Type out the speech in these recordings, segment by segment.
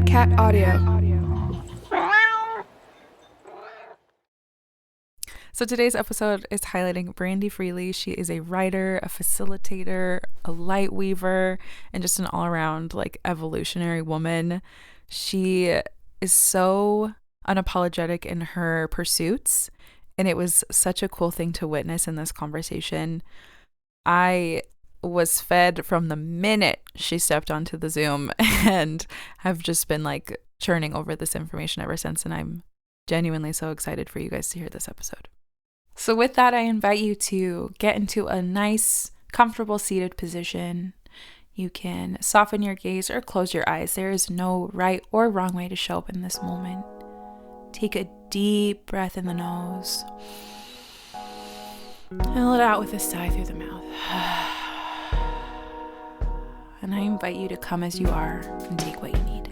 Cat Audio. So today's episode is highlighting Brandie Freely. She is a writer, a facilitator, a light weaver, and just an all-around like evolutionary woman. She is so unapologetic in her pursuits, and it was such a cool thing to witness in this conversation. I was fed from the minute she stepped onto the Zoom and have just been like churning over this information ever since, and I'm genuinely so excited for you guys to hear this episode. So with that, I invite you to get into a nice, comfortable seated position. You can soften your gaze or close your eyes. There is no right or wrong way to show up in this moment. Take a deep breath in the nose and let it out with a sigh through the mouth. And I invite you to come as you are and take what you need.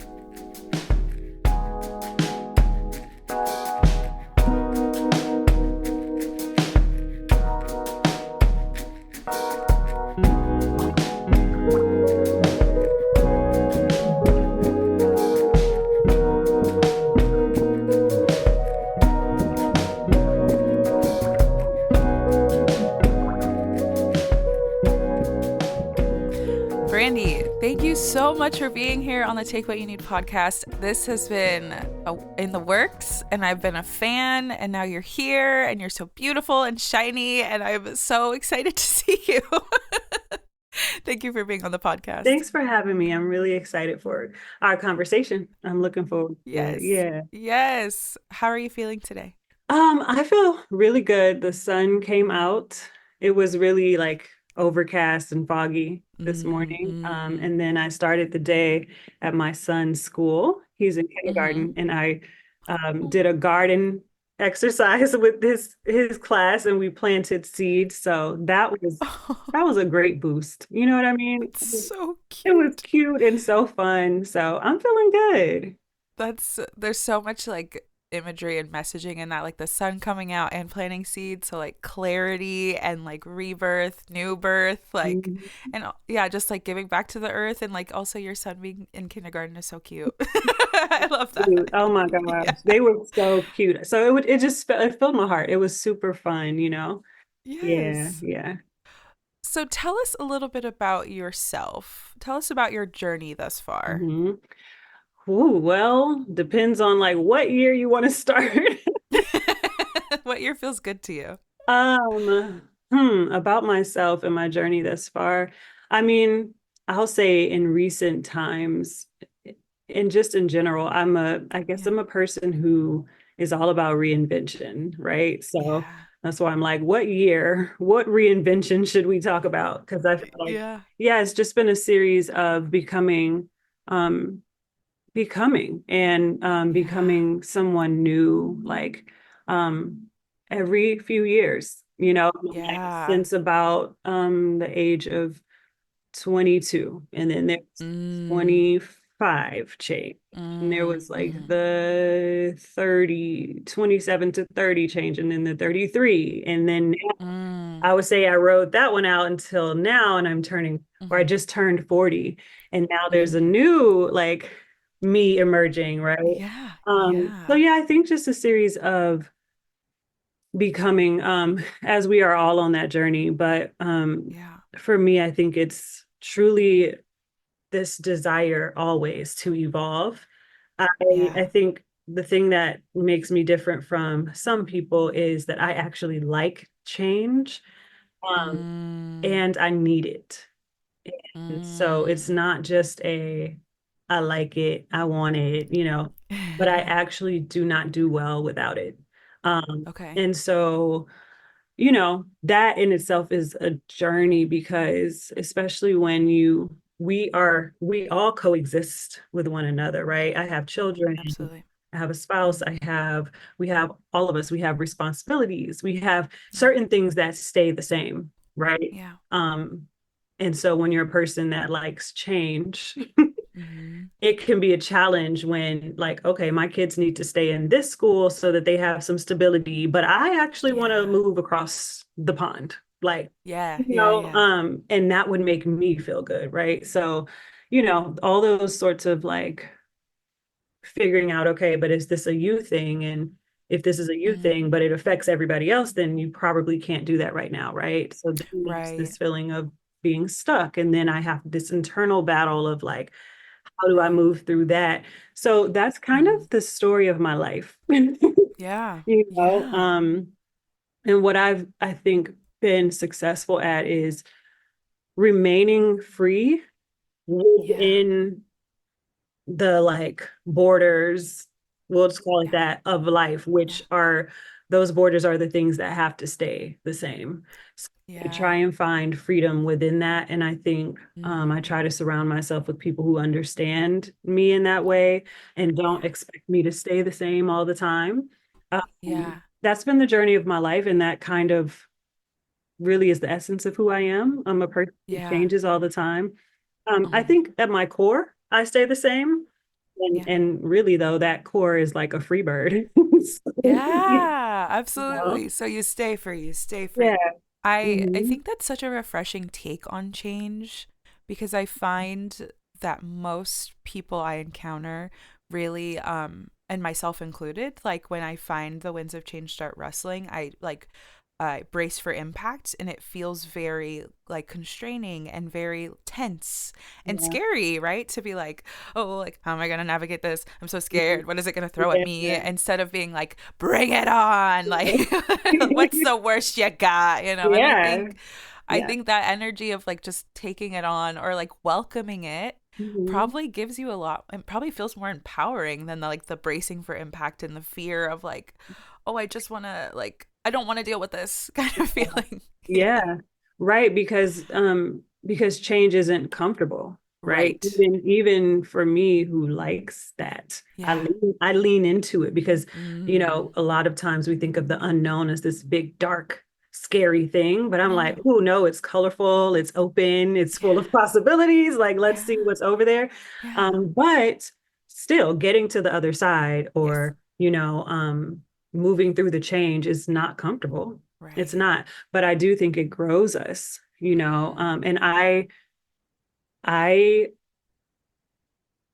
Brandie, thank you so much for being here on the Take What You Need podcast. This has been in the works, and I've been a fan, and now you're here, and you're so beautiful and shiny, and I'm so excited to see you. Thank you for being on the podcast. Thanks for having me. I'm really excited for our conversation. I'm looking forward to it. Yes. Yeah. Yes. How are you feeling today? I feel really good. The sun came out. It was really like overcast and foggy this morning. Mm-hmm. And then I started the day at my son's school. He's in Mm-hmm. kindergarten, and I did a garden exercise with his class, and we planted seeds. So that was a great boost. You know what I mean? That's so It was cute. cute and so fun. So I'm feeling good. There's so much like imagery and messaging in that, like the sun coming out and planting seeds, so like clarity and like rebirth, new birth, like, Mhm. and yeah, just like giving back to the earth, and like also your son being in kindergarten is so cute. I love Cute. that. Oh my Yeah. gosh. They were so cute. So it just it filled my heart. It was super fun, you know? Yeah, Yes. yeah. So tell us a little bit about yourself. Tell us about your journey thus far. hmm Ooh, well, depends on like what year you want to start. What year feels good to you? About myself and my journey thus far. I mean, I'll say in recent times, and just in general, I guess Yeah. I'm a person who is all about reinvention, right? So Yeah. that's why I'm like, what reinvention should we talk about? Because I feel like, Yeah. yeah, it's just been a series of um, Yeah. becoming someone new, like um, every few years, like Yeah. since about the age of 22, and then there's Mm. 25 change, and there Mm. was like Mhm. the 27 to 30 change, and then the 33, and then Mm. I would say I rode that one out until now, and I Mhm. just turned 40. And now there's a Mhm. new, like, me emerging, right? Yeah. So Yeah. yeah, I think just a series of becoming, as we are all on that journey. But Yeah. for me, I think it's truly this desire always to evolve. I, Yeah. I think the thing that makes me different from some people is that I actually like change. Um, Mm. and I need it. And so it's Mm. not just I like it, I want it, but I actually do not do well without it. Okay. And so, that in itself is a journey, because especially when we all coexist with one another, right? I have children, Absolutely. I have a spouse, Mhm. we have all of us, we have responsibilities, we have Yeah. certain things that stay the same, right? Yeah. Um, and so when you're a person that likes change, Mhm. it can be a challenge when, like, okay, my kids need to stay in this school so that they have some stability, but I actually want to Yeah. move across the pond. Like, Yeah. Yeah. Yeah. and that would make me feel good, right? So, all those sorts of like figuring out, okay, but is this a you thing? And if this is a you Mm, thing, but it affects everybody else, then you probably can't do that right now, right? So then there's right. this feeling of being stuck. And then I have this internal battle of like, how do I Right. move through that? So that's kind Mm, of the story of my life, yeah. you know. Yeah. And what I think been successful at is remaining free Yeah. within the like borders, we'll just call it Yeah. that, of life, Yeah. which are those borders are the things that have to stay the same. So I try Yeah. and find freedom within that. And I think I Mm, try to surround myself with people who understand me in that way and don't yeah. expect me to stay the same all the time. Yeah. That's been the journey of my life. And that kind of really is the essence of who I am. I'm a person who Yeah. changes all the time. I Mm, think at my core, I stay the same. yeah. And really though, that core is like a free bird. So, you Yeah, know, absolutely. So you stay free, you stay yeah. free. I Hmm. think that's such a refreshing take on change because I find that most people I encounter really and myself included, like when I find the winds of change start rustling, I brace for impact and it feels very like constraining and very tense and Yeah. scary, right? To be like, oh, like, how am I going to navigate this? I'm so Mhm. scared. What is it going to throw at me? Yeah. Instead of being like, bring it on. Like, what's the worst you got? You know? And Yeah. I Yeah. think that energy of like just taking it on or like welcoming it Hmm. probably gives you a lot and probably feels more empowering than the like the bracing for impact and the fear of like, oh, I just want to like I don't want to deal with this kind of feeling. Yeah. Yeah, right. Because change isn't comfortable, right? Right. Even for me who likes that, Yeah. I lean into it because, Mm. a lot of times we think of the unknown as this big, dark, scary thing, but I'm like, No. oh no, it's colorful, it's open, it's full Yeah. of possibilities. Like, let's see Yeah. what's over there. Yeah. But still getting to the other side Yes. or, moving through the change is not comfortable. It's Right. not, but I do think it grows us, Mm. and I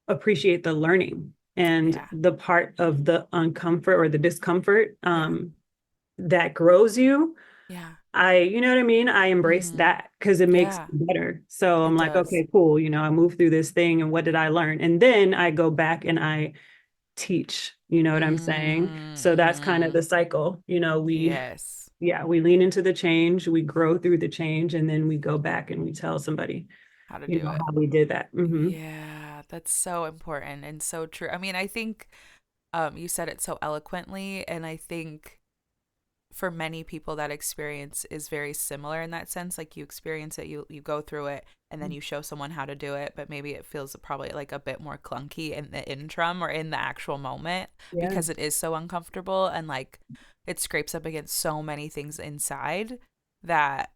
appreciate the learning and Yeah. the part of the uncomfort or the discomfort Yeah. that grows you. Yeah. You know what I mean? I embrace Mm-hmm. that because it makes Yeah. me better. So I'm It like, does. okay, cool. I moved through this thing and what did I learn? And then I go back and I teach, you know what I'm saying? So that's kind of Mm-hmm. the cycle. Yes. We lean into the change, we grow through the change, and then we go back and we tell somebody, How to do it. how we did that. Hmm. Yeah, that's so important and so true. I mean, I think you said it so eloquently, and I think for many people that experience is very similar in that sense. Like you experience it, you go through it, and then you show someone how to do it, but maybe it feels probably like a bit more clunky in the interim or in the actual moment Yeah. because it is so uncomfortable and like it scrapes up against so many things inside that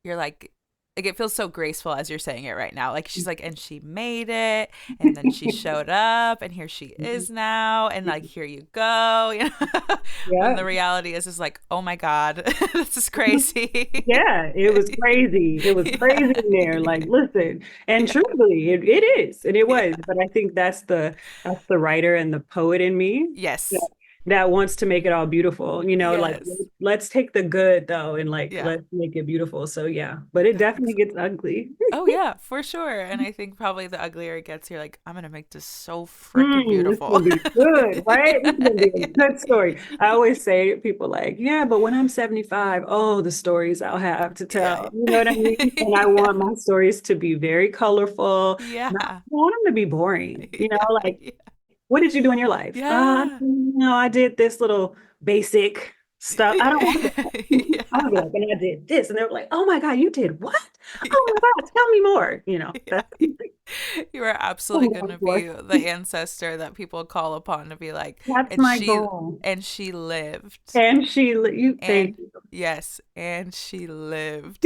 you're like it feels so graceful as you're saying it right now. Like she's like, and she made it, and then she showed up, and here she is now, and like here you go. You know, when Yeah. the reality is like, oh my god, this is crazy. Yeah, it was crazy. It was crazy Yeah, in there. Like, listen, and yeah, truthfully, it is, and it was. yeah. But I think that's the writer and the poet in me Yes, that, that wants to make it all beautiful. Like yes, let's take the good though, and like yeah. let's make it beautiful. So yeah, but it That definitely makes gets ugly. Oh yeah, for sure. And I think probably the uglier it gets, you're like, I'm gonna make this so freaking This is beautiful. gonna be good, right? This is gonna be a good story. Yeah. I always say to people like, yeah, but when I'm 75, oh, the stories I'll have to Yeah. tell. You know what I mean? And I want my stories to be very colorful. Not, I Yeah. want them to be boring. Yeah. Like, what did you do in your life? Yeah. I did this little basic stuff. I don't want that. I Yeah. want to be like, and I did this. And they were like, oh my God, you did what? Oh Yeah. my God, tell me more. That's Yeah. You are absolutely going to what be the ancestor that people call upon to be like, that's and my she goal. and she lived. And you And thank you. yes, and she lived.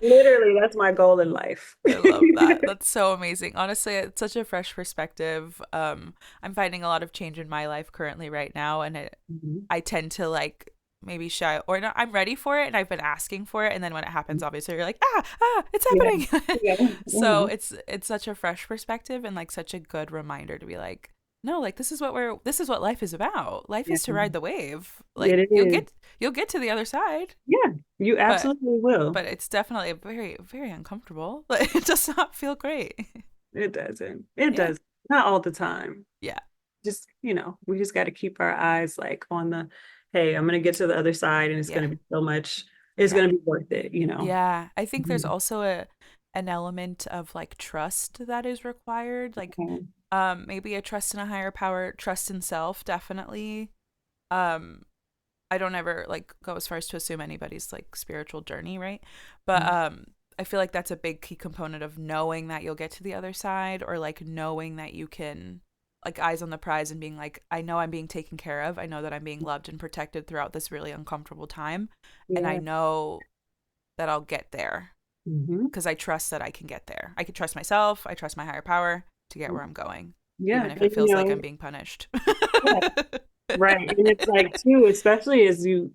Literally, that's my goal in life. I love that. That's so amazing. Honestly, it's such a fresh perspective. I'm finding a lot of change in my life currently right now, and Mhm. I tend to like maybe shy or not. I'm ready for it, and I've been asking for it, and then when it happens, obviously you're like, it's Yeah. happening. Yeah. So Mhm. it's such a fresh perspective and like such a good reminder to be like, no, like this is what life is about. Life Yeah, is to ride the wave. Like it is. you'll get to the other side, Yeah, you but absolutely will. it's definitely very, very uncomfortable. Like it does not feel great. It doesn't. It Yeah. does. Not all the time. Yeah. Just, we just got to keep our eyes like on the, hey, I'm going to get to the other side and it's Yeah. going to be so much, it's Yeah. going to be worth it. Yeah. I think there's Mhm. also an element of like trust that is required. Like Okay. maybe a trust in a higher power, trust in self, definitely. Um I don't ever like go as far as to assume anybody's like spiritual journey, right? But I feel like that's a big key component of knowing that you'll get to the other side, or like knowing that you can, like, eyes on the prize and being like, I know I'm being taken care of. I know that I'm being loved and protected throughout this really uncomfortable time, and I Yeah. know that I'll get there Hmm. because I trust that I can get there. I can trust myself. I trust my higher power to get where I'm going, Yeah. even if And it feels like I'm being punished. yeah, right. And it's like too, especially as you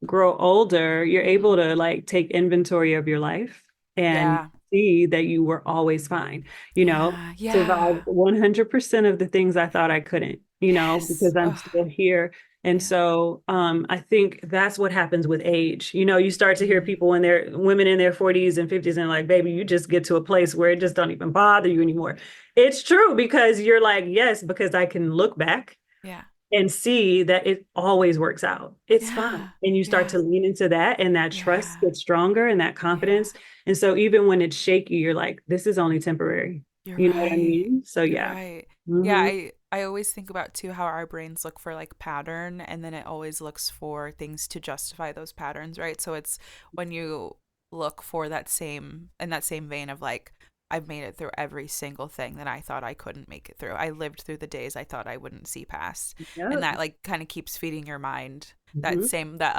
grow older, you're Mhm. able to like take inventory of your life and Yeah. see that you were always fine, Yeah. survived Yeah. 100% of the things I thought I couldn't, Yes. because I'm Ugh. still here. And Yeah. so I think that's what happens with age. You start to hear Mm. people women in their 40s and 50s and like, baby, you just get to a place where it just don't even bother you anymore. It's true because you're like, yes, because I can look back Yeah. and see that it always works out. It's fine. Yeah. And you start Yeah. to lean into that, and that trust Yeah. gets stronger and that Yeah. confidence. And so even when it's shaky, you're like, this is only temporary. You're You know what I right. mean? So You're yeah. right. Yeah, Hmm. I always think about too how our brains look for like pattern, and then it always looks for things to justify those patterns, right? So it's when you look for that same, in that same vein of like, I've made it through every single thing that I thought I couldn't make it through. I lived through the days I thought I wouldn't see past. And Yep. that like kind of keeps feeding your mind that Hmm. same that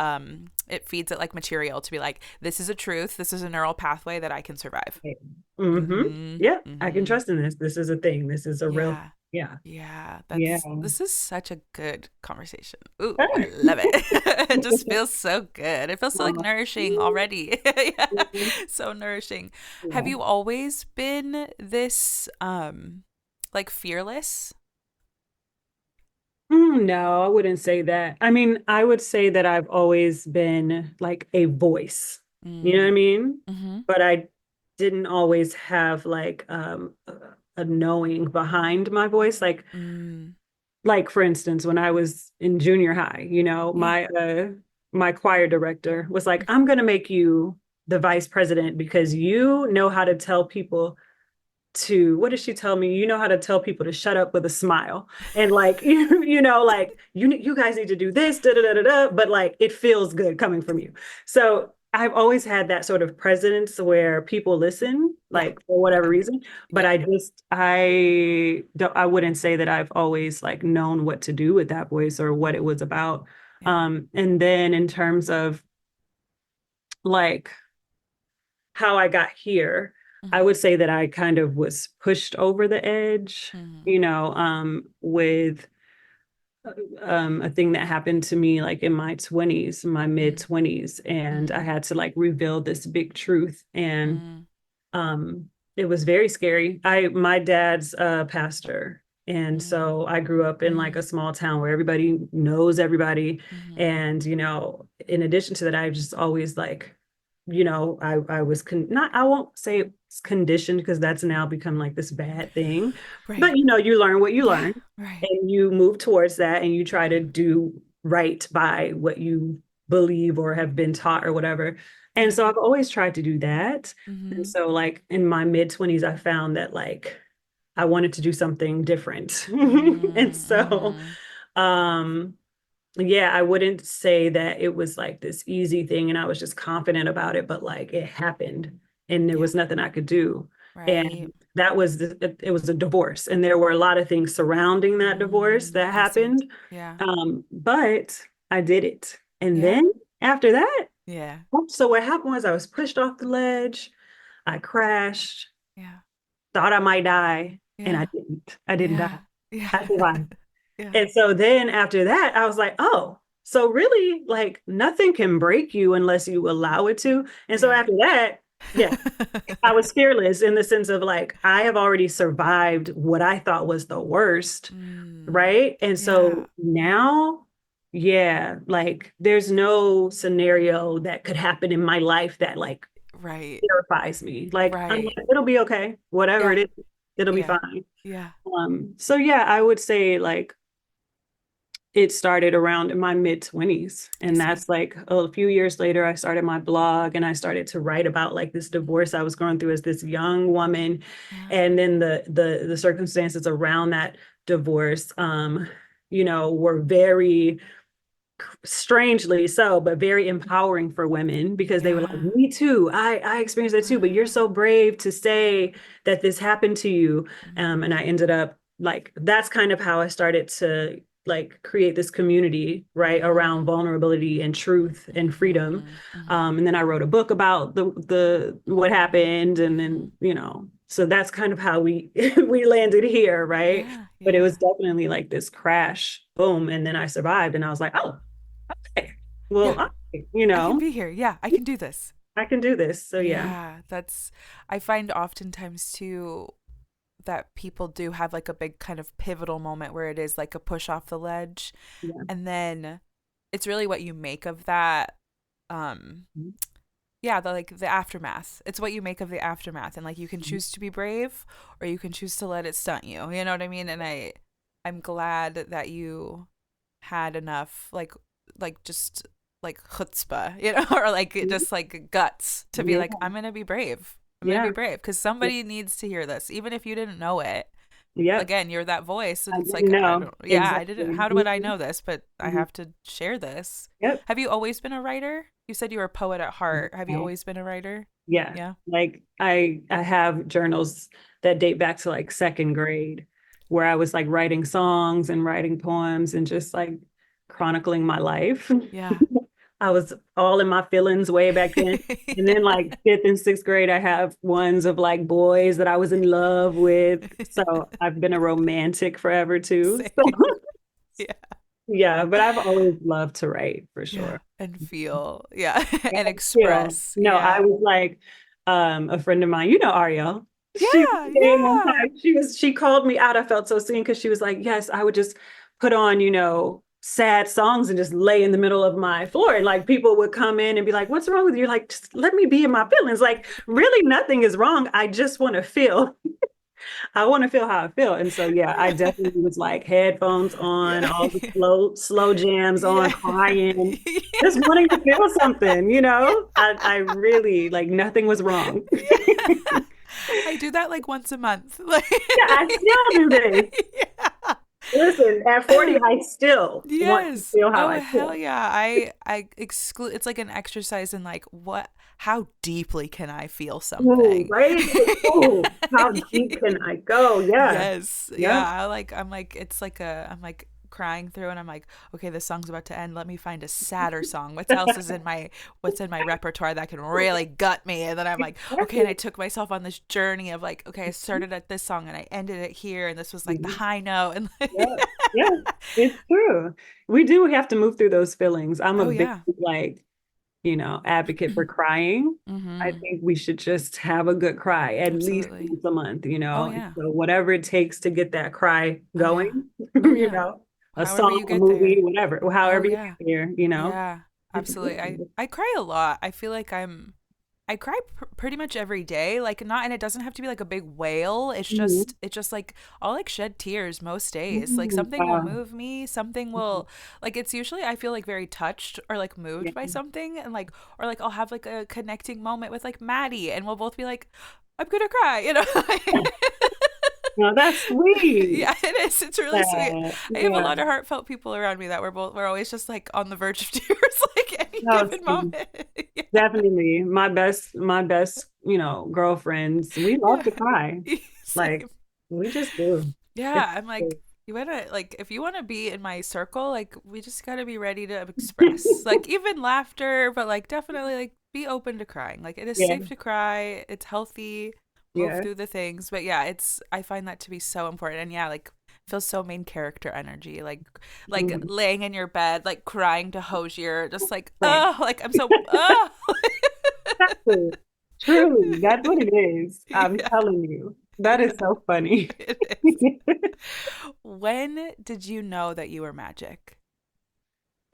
it feeds it like material to be like, this is a truth, this is a neural pathway that I can survive. Hmm. Mhm. Yeah, I can Mhm. trust in this. This is a thing. This is a real, Yeah. yeah. Yeah, Yeah. this is such a good conversation. Ooh, I love it. It just feels so good. It feels so like Uh, nourishing already. Yeah. So nourishing. Have yeah. you always been this like fearless? No, I wouldn't say that. I mean, I would say that I've always been like a voice. You know what I Mm. mean? Mhm. But I didn't always have like a knowing behind my voice. Mm. Like for instance, when I was in junior high, Yeah. my choir director was like, "I'm going to make you the vice president because you know how to tell people what did she tell me? You know how to tell people to shut up with a smile. And like like you guys need to do this, da da da da da, but like it feels good coming from you. So I've always had that sort of presence where people listen, Yeah. like for whatever Yeah. reason. But Yeah. I wouldn't say that I've always like known what to do with that voice or what it Mm. was about. Yeah. And then in terms of like how I got here, I Mhm. would say that I kind of was pushed over the edge, Mhm. with a thing that happened to me like in my 20s, my mid Mhm. 20s, and I Mhm. had to like reveal this big truth. And Mhm. um, it was very scary. My dad's a pastor. And Mhm. so I grew up in like a Mhm. small town where everybody knows everybody. Mhm. And, in addition to that, I just always like, I was not, I won't say it's conditioned because that's now become like this bad thing. But, Right. you learn what you Yeah. learn Right. and you move towards that and you try to Mhm. do right by what you believe or have been taught or whatever. And Yeah. so I've always tried to do that. And Mhm. so like in my mid 20s, I found that like I wanted to do something different. And Mhm. so Mhm. um yeah, I wouldn't say that it was like this easy thing and I was just confident about it, but like it happened and there Yeah. was nothing I could do. Right. And it was a divorce and there were a lot of things surrounding that divorce Mm, that I see. happened. Yeah. But I did it. And Yeah. then after that, Yeah. so what happened was I was pushed off the ledge. I crashed, Yeah. thought I might die, and I Yeah. didn't. I didn't die. Yeah. Yeah. I survived. Yeah. And so then after that, I was like, oh, so really, like nothing can break you unless you allow it to. And so Yeah. after that, Yeah. I was fearless in the sense of like, I have already survived what I thought was the worst. Mm, Right. And yeah. so now, yeah, like there's no scenario that could happen in my life that like Right. terrifies me. Like, I'm Right. like, it'll be okay. Whatever Yeah. it is, it'll be Yeah. fine. Yeah. So yeah, I would say like it started around in my mid 20s. I And see. that's like a few years later, I started my blog and I started to write about like this divorce I was going through as this young woman. Yeah. And then the circumstances around that divorce, were very strangely so, but very empowering for women because they were like, Yeah. me too. I experienced that too, but you're so brave to say that this happened to you. And I ended up like, that's kind of how I started to like create this community, right, around Mm-hmm. vulnerability and truth and freedom. Mm-hmm. Mm-hmm. And then I wrote a book about the what happened, and Mm-hmm. then so that's kind of how we we landed here, right? Yeah. But it was Yeah. definitely like this crash, boom, and then I survived, and I was like, oh, okay, well, Yeah. okay, I can be here. Yeah. I can do this. I can do this. So yeah, Yeah. I find oftentimes too that people do have like a big kind of pivotal moment where it is like a push off the ledge. yeah, And then it's really what you make of that. Um, mhm, yeah, the aftermath. It's what you make of the aftermath. And like you can choose to be brave or you can choose to let it stunt you. You know what I mean? And I'm glad that you had enough like just like chutzpah, or like mhm, just like guts to be yeah, like, I'm gonna be brave. I'm gonna be yeah, brave because yeah, somebody needs to hear this, even if you didn't know it. yep. Again, you're that voice, and I it's like didn't I know don't. Yeah, I didn't. exactly. How would I know this? But I Mhm. have to share this. Yep. Have you always been a writer? You said you were a poet at heart. Have you Yeah. always been a writer? Yeah. Yeah. Like I have journals that date back to like second grade where I was like writing songs and writing poems and just like chronicling my life. Yeah. I was all in my feelings way back then. And then like fifth and sixth grade, I have ones of like boys that I was in love with. So I've been a romantic forever too. So Same. Yeah. yeah, but I've always loved to write for Yeah. sure. And feel. Yeah. Yeah, And still, express. no, I Yeah. was like, a friend of mine, Ariel. She was Yeah. saying one Yeah. time, she called me out. I felt so seen because she was like, yes, I would just put on, sad songs and just lay in the middle of my floor. And like people would come in and be like, what's wrong with you? Like, just let me be in my feelings. Like, really nothing is wrong. I just want to feel. I want to feel how I feel. And so yeah, I definitely was like headphones on, Yeah. all the slow jams on, Yeah. crying, just Yeah. wanting to feel something. I really like nothing was wrong. Yeah. I do that like once a month. Like Yeah, I still do this. Listen, at 40, yeah. I still want to Yes. feel how Oh I hell feel. yeah. I exclude it's like an exercise in like what how deeply can I feel Ooh, something? right? Ooh, how deep can I go? Yeah. Yes. Yeah. Yep. I'm like it's like I'm like crying through and I'm like, okay, this song's about to end. Let me find a sadder song. What else is in my what's in my repertoire that can really gut me? And then I'm like, okay, and I took myself on this journey of like, okay, I started at this song and I ended it here and this was like the Mhm. high note and Yeah, yeah, it's true. We do have to move through those feelings. I'm a oh big yeah. like, advocate for crying. I Mhm. think we should just have a good cry at least Absolutely. once a month. Oh And yeah. so whatever it takes to get that cry Oh yeah. going, Oh yeah. a However song, you a get movie, there. whatever, Oh however you yeah. get there. Yeah. It's Absolutely. I cry a lot. I feel like I cry pretty much every day. Like not and it doesn't have to be like a big wail. Mhm. It's just like I'll like shed tears most days. Like Mhm. something will Wow. move me, something Mhm. will like it's usually I feel like very touched or like Yeah. moved by something and like or like I'll have like a connecting moment with like Maddie and we'll both be like I'm going to cry. No, that's sweet. Yeah, it is. It's really sweet. I have a Yeah. lot of heartfelt people around me that we're always just like on the verge of tears, like any No, given moment. Yeah, definitely. My best, girlfriends, we love yeah, to cry. Like, same. we just do. It's Yeah, I'm like, you wanna like if you wanna be in my circle, like we just gotta be ready to express, like even laughter, but like definitely like be open to crying. Like it is yeah, safe to cry. It's healthy. Move yeah. through the things, but yeah, it's I find that to be so important. And yeah, like feels so main character energy, like Mhm. laying in your bed, like crying to Hosier, just like Right. like I'm so oh Exactly. Truly, that's what it is. I'm Yeah, telling you. That is yeah, so funny. it is. When did you know that you were magic?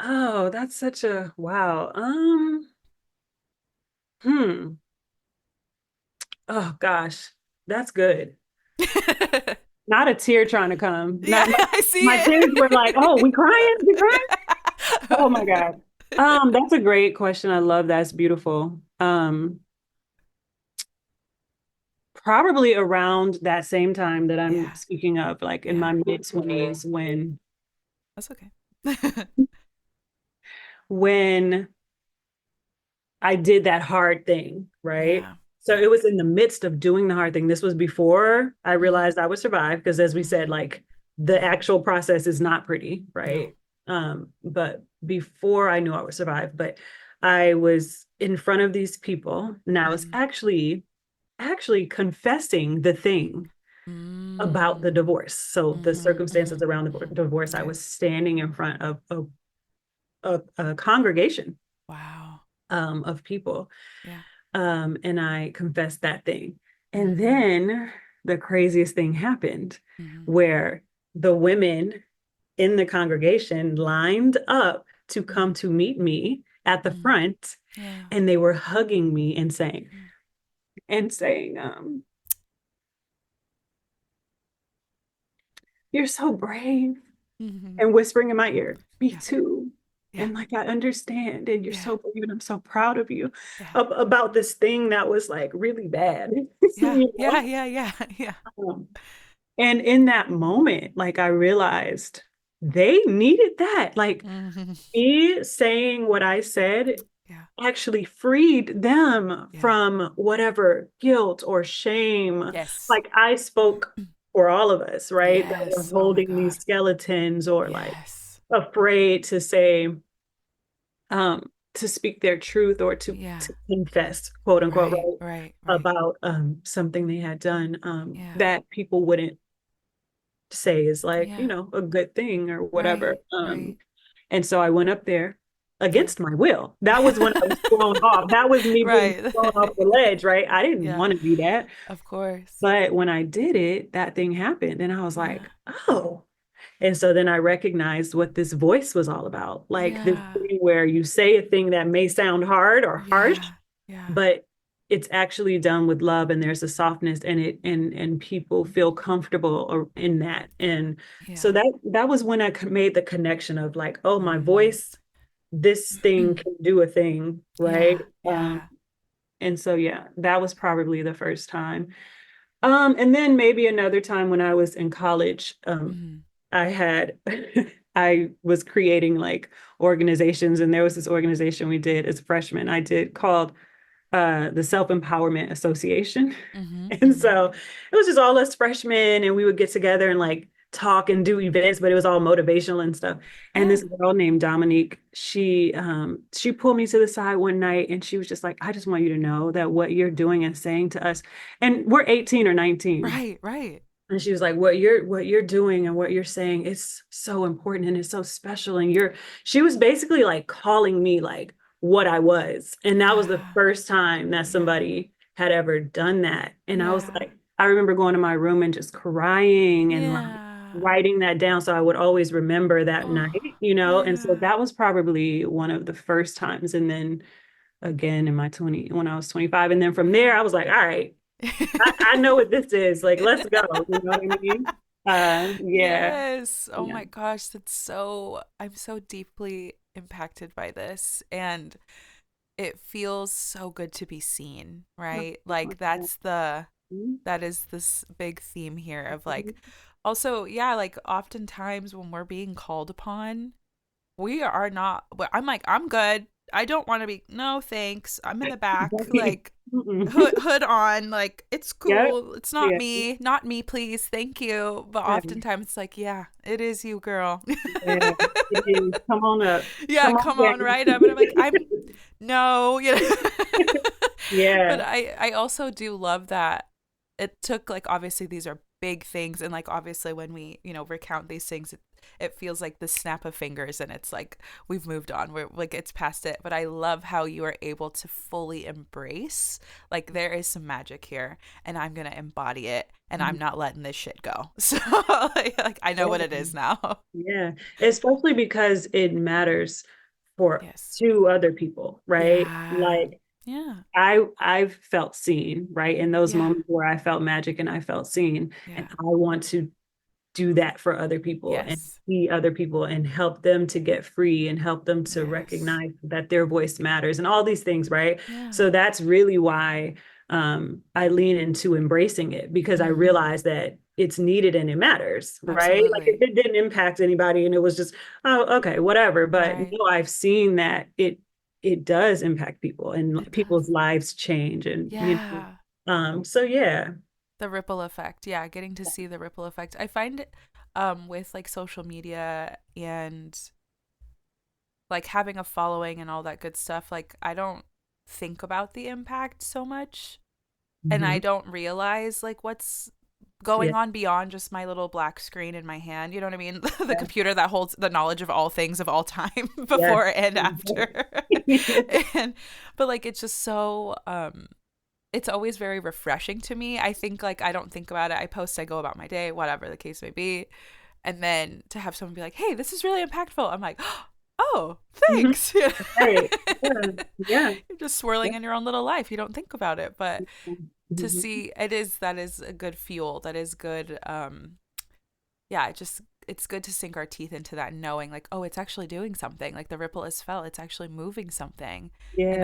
Oh, that's such a wow. Hmm. Oh gosh, that's good. Not a tear trying to come. Yeah, Not my, I see my tears were like, oh, we crying? We crying? Oh my it. God. That's a great question. I love that. It's beautiful. Probably around that same time that I'm Yeah, speaking of, like in yeah, my mid-20s, that's okay. when I did that hard thing, right? Yeah, So yeah. it was in the midst of doing the hard thing. This was before I Hmm. realized I would survive, because as we said, Hmm. like the Hmm. actual process is not pretty, No. right? But before I knew I would survive, but I was in front of these people and I was Hmm. actually confessing the thing about Mm. the divorce. So the Hmm. Hmm. circumstances around the Hmm. divorce, I Okay. was standing in front of a congregation Wow. of people, Yeah. and I confessed that thing. And Hmm. then the craziest thing happened Hmm. where the women in the congregation lined up to Hmm. come to meet me at the Hmm. front, Yeah. and they were hugging me and saying, Mm. and saying, you're so brave, Mhm. and whispering in my ear, me Yeah. too. Yeah. And like, I understand, and you're Yeah. so brave, and I'm so proud of you, Yeah. about this thing that was like really bad, Yeah. you Yeah. know? Yeah. Yeah. Yeah. Um, and in that moment, like I realized they needed that. Like Hmm. me saying what I said Yeah. actually freed them Yeah. from whatever guilt or shame. Yes. Like I spoke for all of us, right? That were Yes. Oh my holding these God. skeletons or like Yes. afraid to say, to speak their truth or Yeah. to confess, quote unquote, Right. right, Right. Right. about something they had done, Yeah. that people wouldn't say is like, Yeah. a good thing or whatever. Right. Right. And so I went up there Yeah. against my will. That was when I was thrown off. That was me being Right. thrown off the ledge, right? I didn't Yeah. want to do that. Of course. But when I did it, that thing happened. And I was Yeah. like, oh. And so then I recognized what this voice was all about. Like this Yeah. thing where you say a thing that may sound hard or harsh, Yeah. Yeah. but it's actually done with love, and there's a softness in it, and people feel comfortable in that. And so Yeah. that was when I made the connection of like, oh, my Hmm. voice, this thing can do a thing, right? Yeah. Yeah. And so yeah, that was probably the first time. And then maybe another time when I was in college, Hmm. I had I was creating like organizations, and there was this organization we did as a freshman. I did called the Self Empowerment Association. Hmm. And Hmm. so it was just all us freshmen, and we would get together and like talk and do events, but it was all motivational and stuff. And Yeah. this girl named Dominique, she pulled me to the side one night, and she was just like, I just want you to know that what you're doing and saying to us, and we're 18 or 19. Right. Right. And she was like, what you're doing and what you're saying is so important, and it's so special. And she was basically like calling me like what I was. And that was the Yeah. first time that Yeah. somebody had ever done that. And I was Yeah. like, I remember going to my room and just crying and like Yeah. writing that down so I would always remember that Oh, night. And so yeah. that was probably one of the first times. And then again in my 20, when I was 25. And then from there, Yeah. I was like, all right, I know what this is. Like, let's go. You know what I mean? Yeah. Yes. Oh Yeah. my gosh, I'm so deeply impacted by this, and it feels so good to be seen, right? Like that is this big theme here of like also, yeah, like oftentimes when we're being called upon, we are not, I'm like, I'm good. I don't want to be, no, thanks. I'm in the back, like Mm-mm. hood on, like it's Yep. cool. It's Yeah. not me, please. Thank you. But Yeah. oftentimes it's like, yeah, it is you, girl. Yeah. It is. Come on up. Yeah, Come on come on, down. right up. And I'm like, I'm no, you know. But Yeah. I also do love that it took like obviously these are big things, and like obviously when we, you know, recount these things, it feels like the snap of fingers and it's like we've moved on, we're like it's past it. But I love how you are able to fully embrace like there is some magic here and I'm gonna embody it and I'm not letting this shit go. So like I know what it Yeah. is now. Yeah. Especially because it matters for Yes. two other people, right? Yeah. Like Yeah. I've felt seen, right? In those Yeah. moments where I felt magic and I felt seen. And Yeah. I want to do that for other people and Yes. see other people and help them to get free and help them to Yes. recognize that their voice matters and all these things, right? Yeah. So that's really why I lean into embracing it because I Mm-hmm. realize that it's needed and it matters, right? Like if Absolutely. it didn't impact anybody and it was just, oh, okay, whatever. But Right. no, I've seen that it does impact people and It does. people's lives change and Yeah. so yeah. The ripple effect. Yeah, getting to see the ripple effect. I find with like social media and like having a following and all that good stuff, like I don't think about the impact so much and I Mhm. don't realize like what's Yeah. going on beyond just my little black screen in my hand. You know what I mean? The Yeah. computer that holds the knowledge of all things of all time Yes. before and after. and but like it's just so it's always very refreshing to me. I think like I don't think about it. I post, I go about my day, whatever the case may be. And then to have someone be like, "Hey, this is really impactful." I'm like, "Oh, Mhm. thanks." You're Right. Yeah. Yeah. just swirling Yeah. in your own little life. You don't think about it, but to Mhm. see it is that is a good fuel. That is good yeah, it's good to sink our teeth into that knowing like, oh, it's actually doing something. Like the ripple is felt. It's actually moving something. And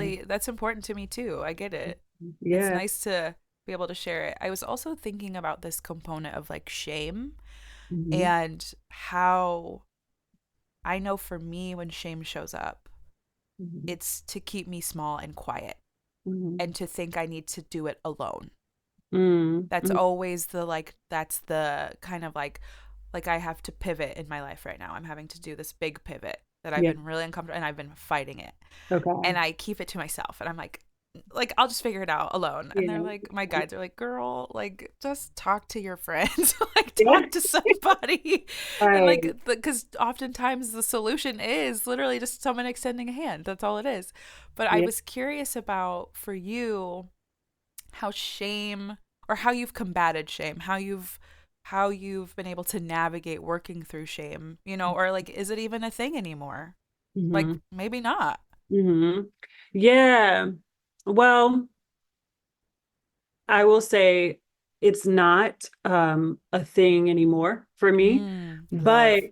Yeah. that's important to me too. I get it. It's Yeah. nice to be able to share it. I was also thinking about this component of like shame Mhm. and how I know for me when shame shows up, Mhm. it's to keep me small and quiet Mhm. and to think I need to do it alone. Mm. That's Mhm. always the like that's the kind of like I have to pivot in my life right now. I'm having to do this big pivot that I've Yeah. been really uncomfortable and I've been fighting it. Okay. And I keep it to myself and I'm like I'll just figure it out alone. And they're Yeah. like my guides are like, "Girl, like just talk to your friends. Like Yeah. talk to somebody." And like Right. cuz oftentimes the solution is literally just someone extending a hand. That's all it is. But I Yeah. was curious about for you how shame or how you've combated shame, how you've been able to navigate working through shame, you know, or like is it even a thing anymore? Like Hmm. maybe not. Hmm. Yeah. Well, I will say it's not a thing anymore for me, but Love.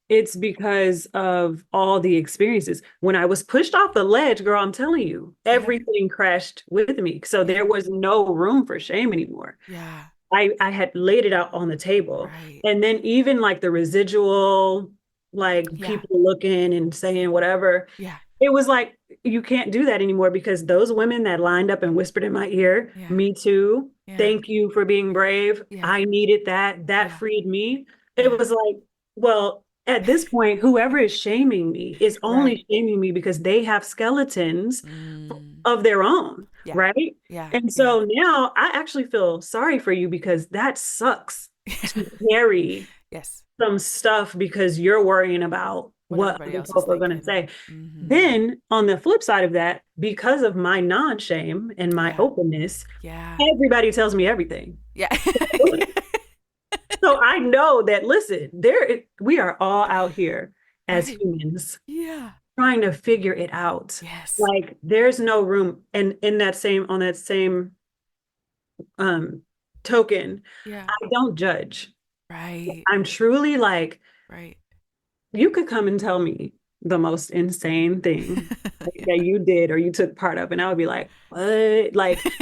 it's because of all the experiences. When I was pushed off the ledge, girl, I'm telling you, Yeah. everything crashed with me. So there Yeah. was no room for shame anymore. Yeah. I had laid it out on the table. Right. And then even like the residual, like Yeah. people looking and saying whatever, Yeah. it was like you can't do that anymore because those women that lined up and whispered in my ear, Yeah. me too. Yeah. Thank you for being brave. Yeah. I needed that. That Yeah. freed me. It Yeah. was like, well, at this point, whoever is shaming me is Right. only shaming me because they have skeletons Mm. of their own, Yeah. right? Yeah. And Yeah. so now I actually feel sorry for you because that sucks to carry Yes. some stuff because you're worrying about What what everybody other else is folk are going to thinking. say. Mhm. Then, on the flip side of that, because of my non shame and my Yeah. openness, Yeah. everybody tells me everything. Yeah. So I know that, listen, we are all out here as Right. humans Yeah. trying to figure it out. Yes. Like there's no room. And in that same, on that same um, token, Yeah. I don't judge. Right. I'm truly like, Right. you could come and tell me the most insane thing that Yeah. you did or you took part of, and I would be like, what? Like, and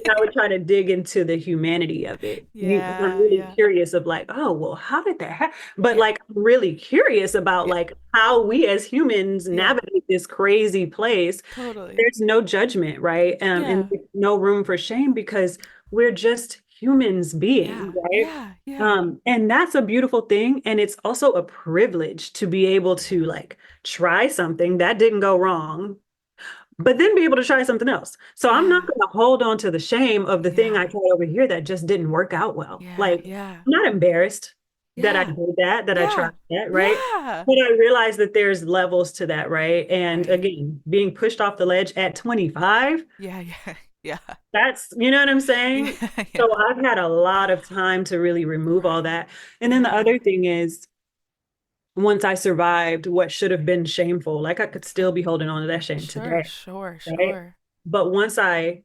then I would try to dig into the humanity of it. I'm Yeah. really Yeah. curious of like, oh, well, how did that happen? But Yeah. like, I'm really curious about Yeah. like how we as humans Yeah. navigate this crazy place. Totally. There's no judgment, right? And Yeah. there's no room for shame because we're just humans being, Yeah. right? Yeah. Yeah. And that's a beautiful thing. And it's also a privilege to be able to Yeah. like try something that didn't go wrong, but then be able to try something else. So I'm not Yeah. going to hold on to the shame of the thing I Yeah. tried over here that just didn't work out well. Yeah. Like, Yeah. I'm not embarrassed that I Yeah. did that, that I tried Yeah. that, right? Yeah. But I realized that there's levels to that, right? And Right. again, being pushed off the ledge at 25, Yeah. Yeah. Yeah. that's, you know what I'm saying? Yeah. So Yeah. I've had a lot of time to really remove all Right. that. And then the Yeah. other thing is, once I survived what should have been shameful, like I could still be holding on to that shame Sure. today, Sure. right? Sure. But once I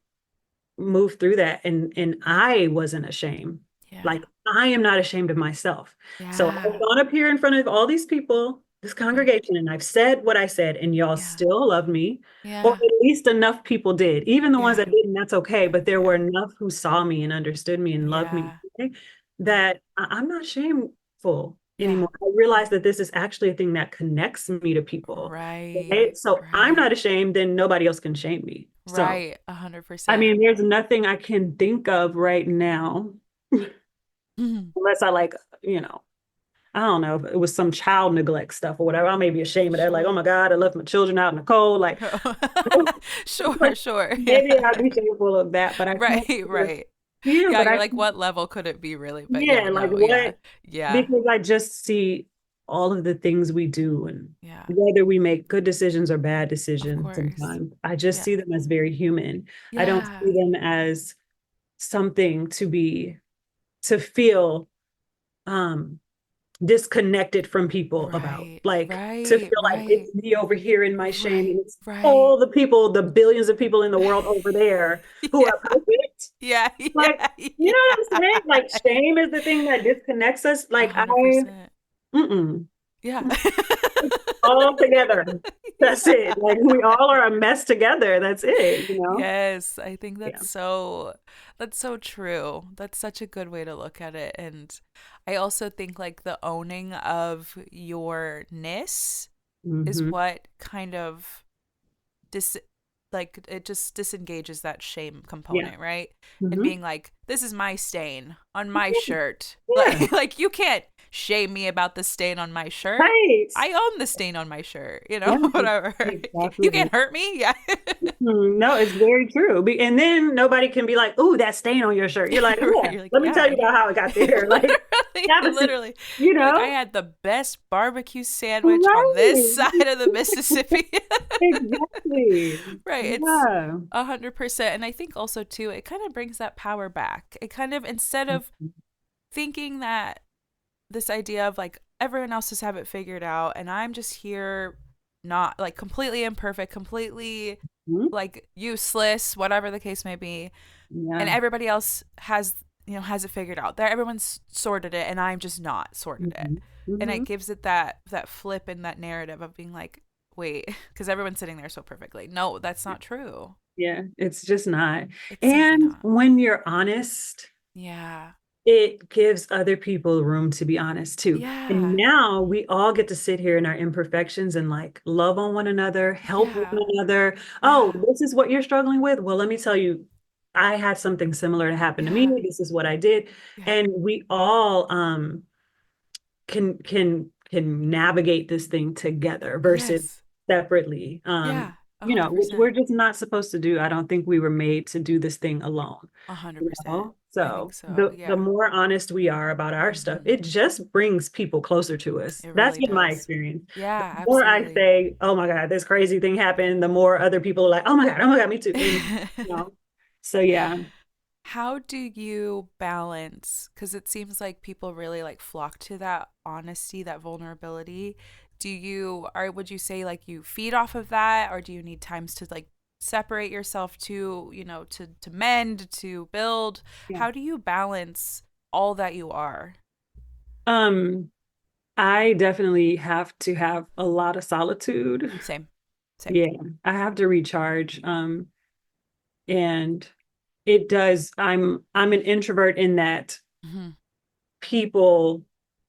moved through that and I wasn't ashamed, Yeah. like I am not ashamed of myself. So I've Yeah. gone up here in front of all these people, this Right. congregation, and I've said what I said, and y'all Yeah. still love me, or Yeah. at least enough people did. Even the ones Yeah. that didn't, that's okay. But there were Yeah. enough who saw me and understood me and loved me, Yeah. okay, Yeah. that I'm not shameful Yeah. anymore. I realize that this is actually a thing that connects me to people. Right. Right? So I'm Right. not ashamed, then nobody else can shame me. So Right. A hundred I percent. mean, there's nothing I can think of right now, Mhm. unless I like, you know, I don't know if it was some child neglect stuff or whatever. I may be ashamed of that. Like, oh Sure. my God, I left my children out in the cold. Like, Sure. Sure. Yeah. maybe I'd be shameful of that, but I can't. Right. Right. Yeah, Yeah. but You're I, like, what level could it be really? But yeah. yeah, like No. Yeah. what? Yeah. Because I just see all of the things we do and Yeah. whether we make good decisions or bad Of decisions course. sometimes. I just Yeah. see them as very human. I don't Yeah. see them as something to feel um disconnected from people about, Right. like to feel Right. like it's Right. me over here in my shame and Right. it's Right. all the people, the billions of people in the world over there who Yeah. are perfect. Yeah. Like, Yeah. you know what I'm saying? Like Yeah. shame is the thing that disconnects us. A Like I, hundred percent. mm-mm, Yeah. all together. That's Yeah. it. Like we all are a mess together. That's it, you know? Yes, I think Yeah. that's so true. That's such a good way to look at it. And I also think like the owning of your ness is Hmm. what kind of dis like it just disengages that shame Yeah. component, right? And Hmm. being like, this is my stain on my shirt. Yeah. Like you can't shame me about the stain on my shirt. Right. I own the stain on my shirt, Yeah. whatever. You Exactly. can't hurt me. Yeah. No, it's very true. And then nobody can be like, "Oh, that stain on your shirt." You're like, Right. "Yeah, You're like, let me yeah, tell you about how it got there." Like, literally, that was, literally. you You're like, I know, had the best barbecue sandwich on this right? side of the Mississippi. Exactly. Right. It's Yeah. 100%. And I think also too, it kind of brings that power back. It kind of, instead of thinking that this idea of like everyone else just have it figured out and I'm just here not like completely imperfect, completely Mhm. like useless, whatever the case may be, and Yeah. everybody else has has it figured out. There everyone's sorted it and I'm just not sorted it. Hmm. And it Hmm. gives it that flip in that narrative of being like, wait, because everyone's sitting there so perfectly. No, that's not true. Yeah, it's just not. It's simply And not. when you're honest, Yeah. it gives other people room to be honest too. And Yeah. now we all get to sit here in our imperfections and like love on one another, help one Yeah. another. Oh, Yeah. this is what you're struggling with. Well, let me tell you, I had something similar to happen to me. Yeah. This is what I did. Yeah. And we all can navigate this thing together versus Yes. separately. Yeah. A You hundred know, which we're percent. just not supposed to do. I don't think we were made to do this thing alone. A hundred You percent. know, I think so so. the Yeah. more honest we are about our stuff, Hmm. it just brings people closer to us. It That's really been my does. experience. The Yeah, more I absolutely. say, "Oh my God, this crazy thing happened," the more other people are like, oh my God, me too." And you know, so yeah. How do you balance? Because it seems like people really like flock to that honesty, that vulnerability. Or would you say like you feed off of that, or do you need times to like separate yourself to, to mend, to build? Yeah. How do you balance all that you are? Um, I definitely have to have a lot of solitude. Same, same. Yeah, I have to recharge. And it does. I'm an introvert in that Hmm. people,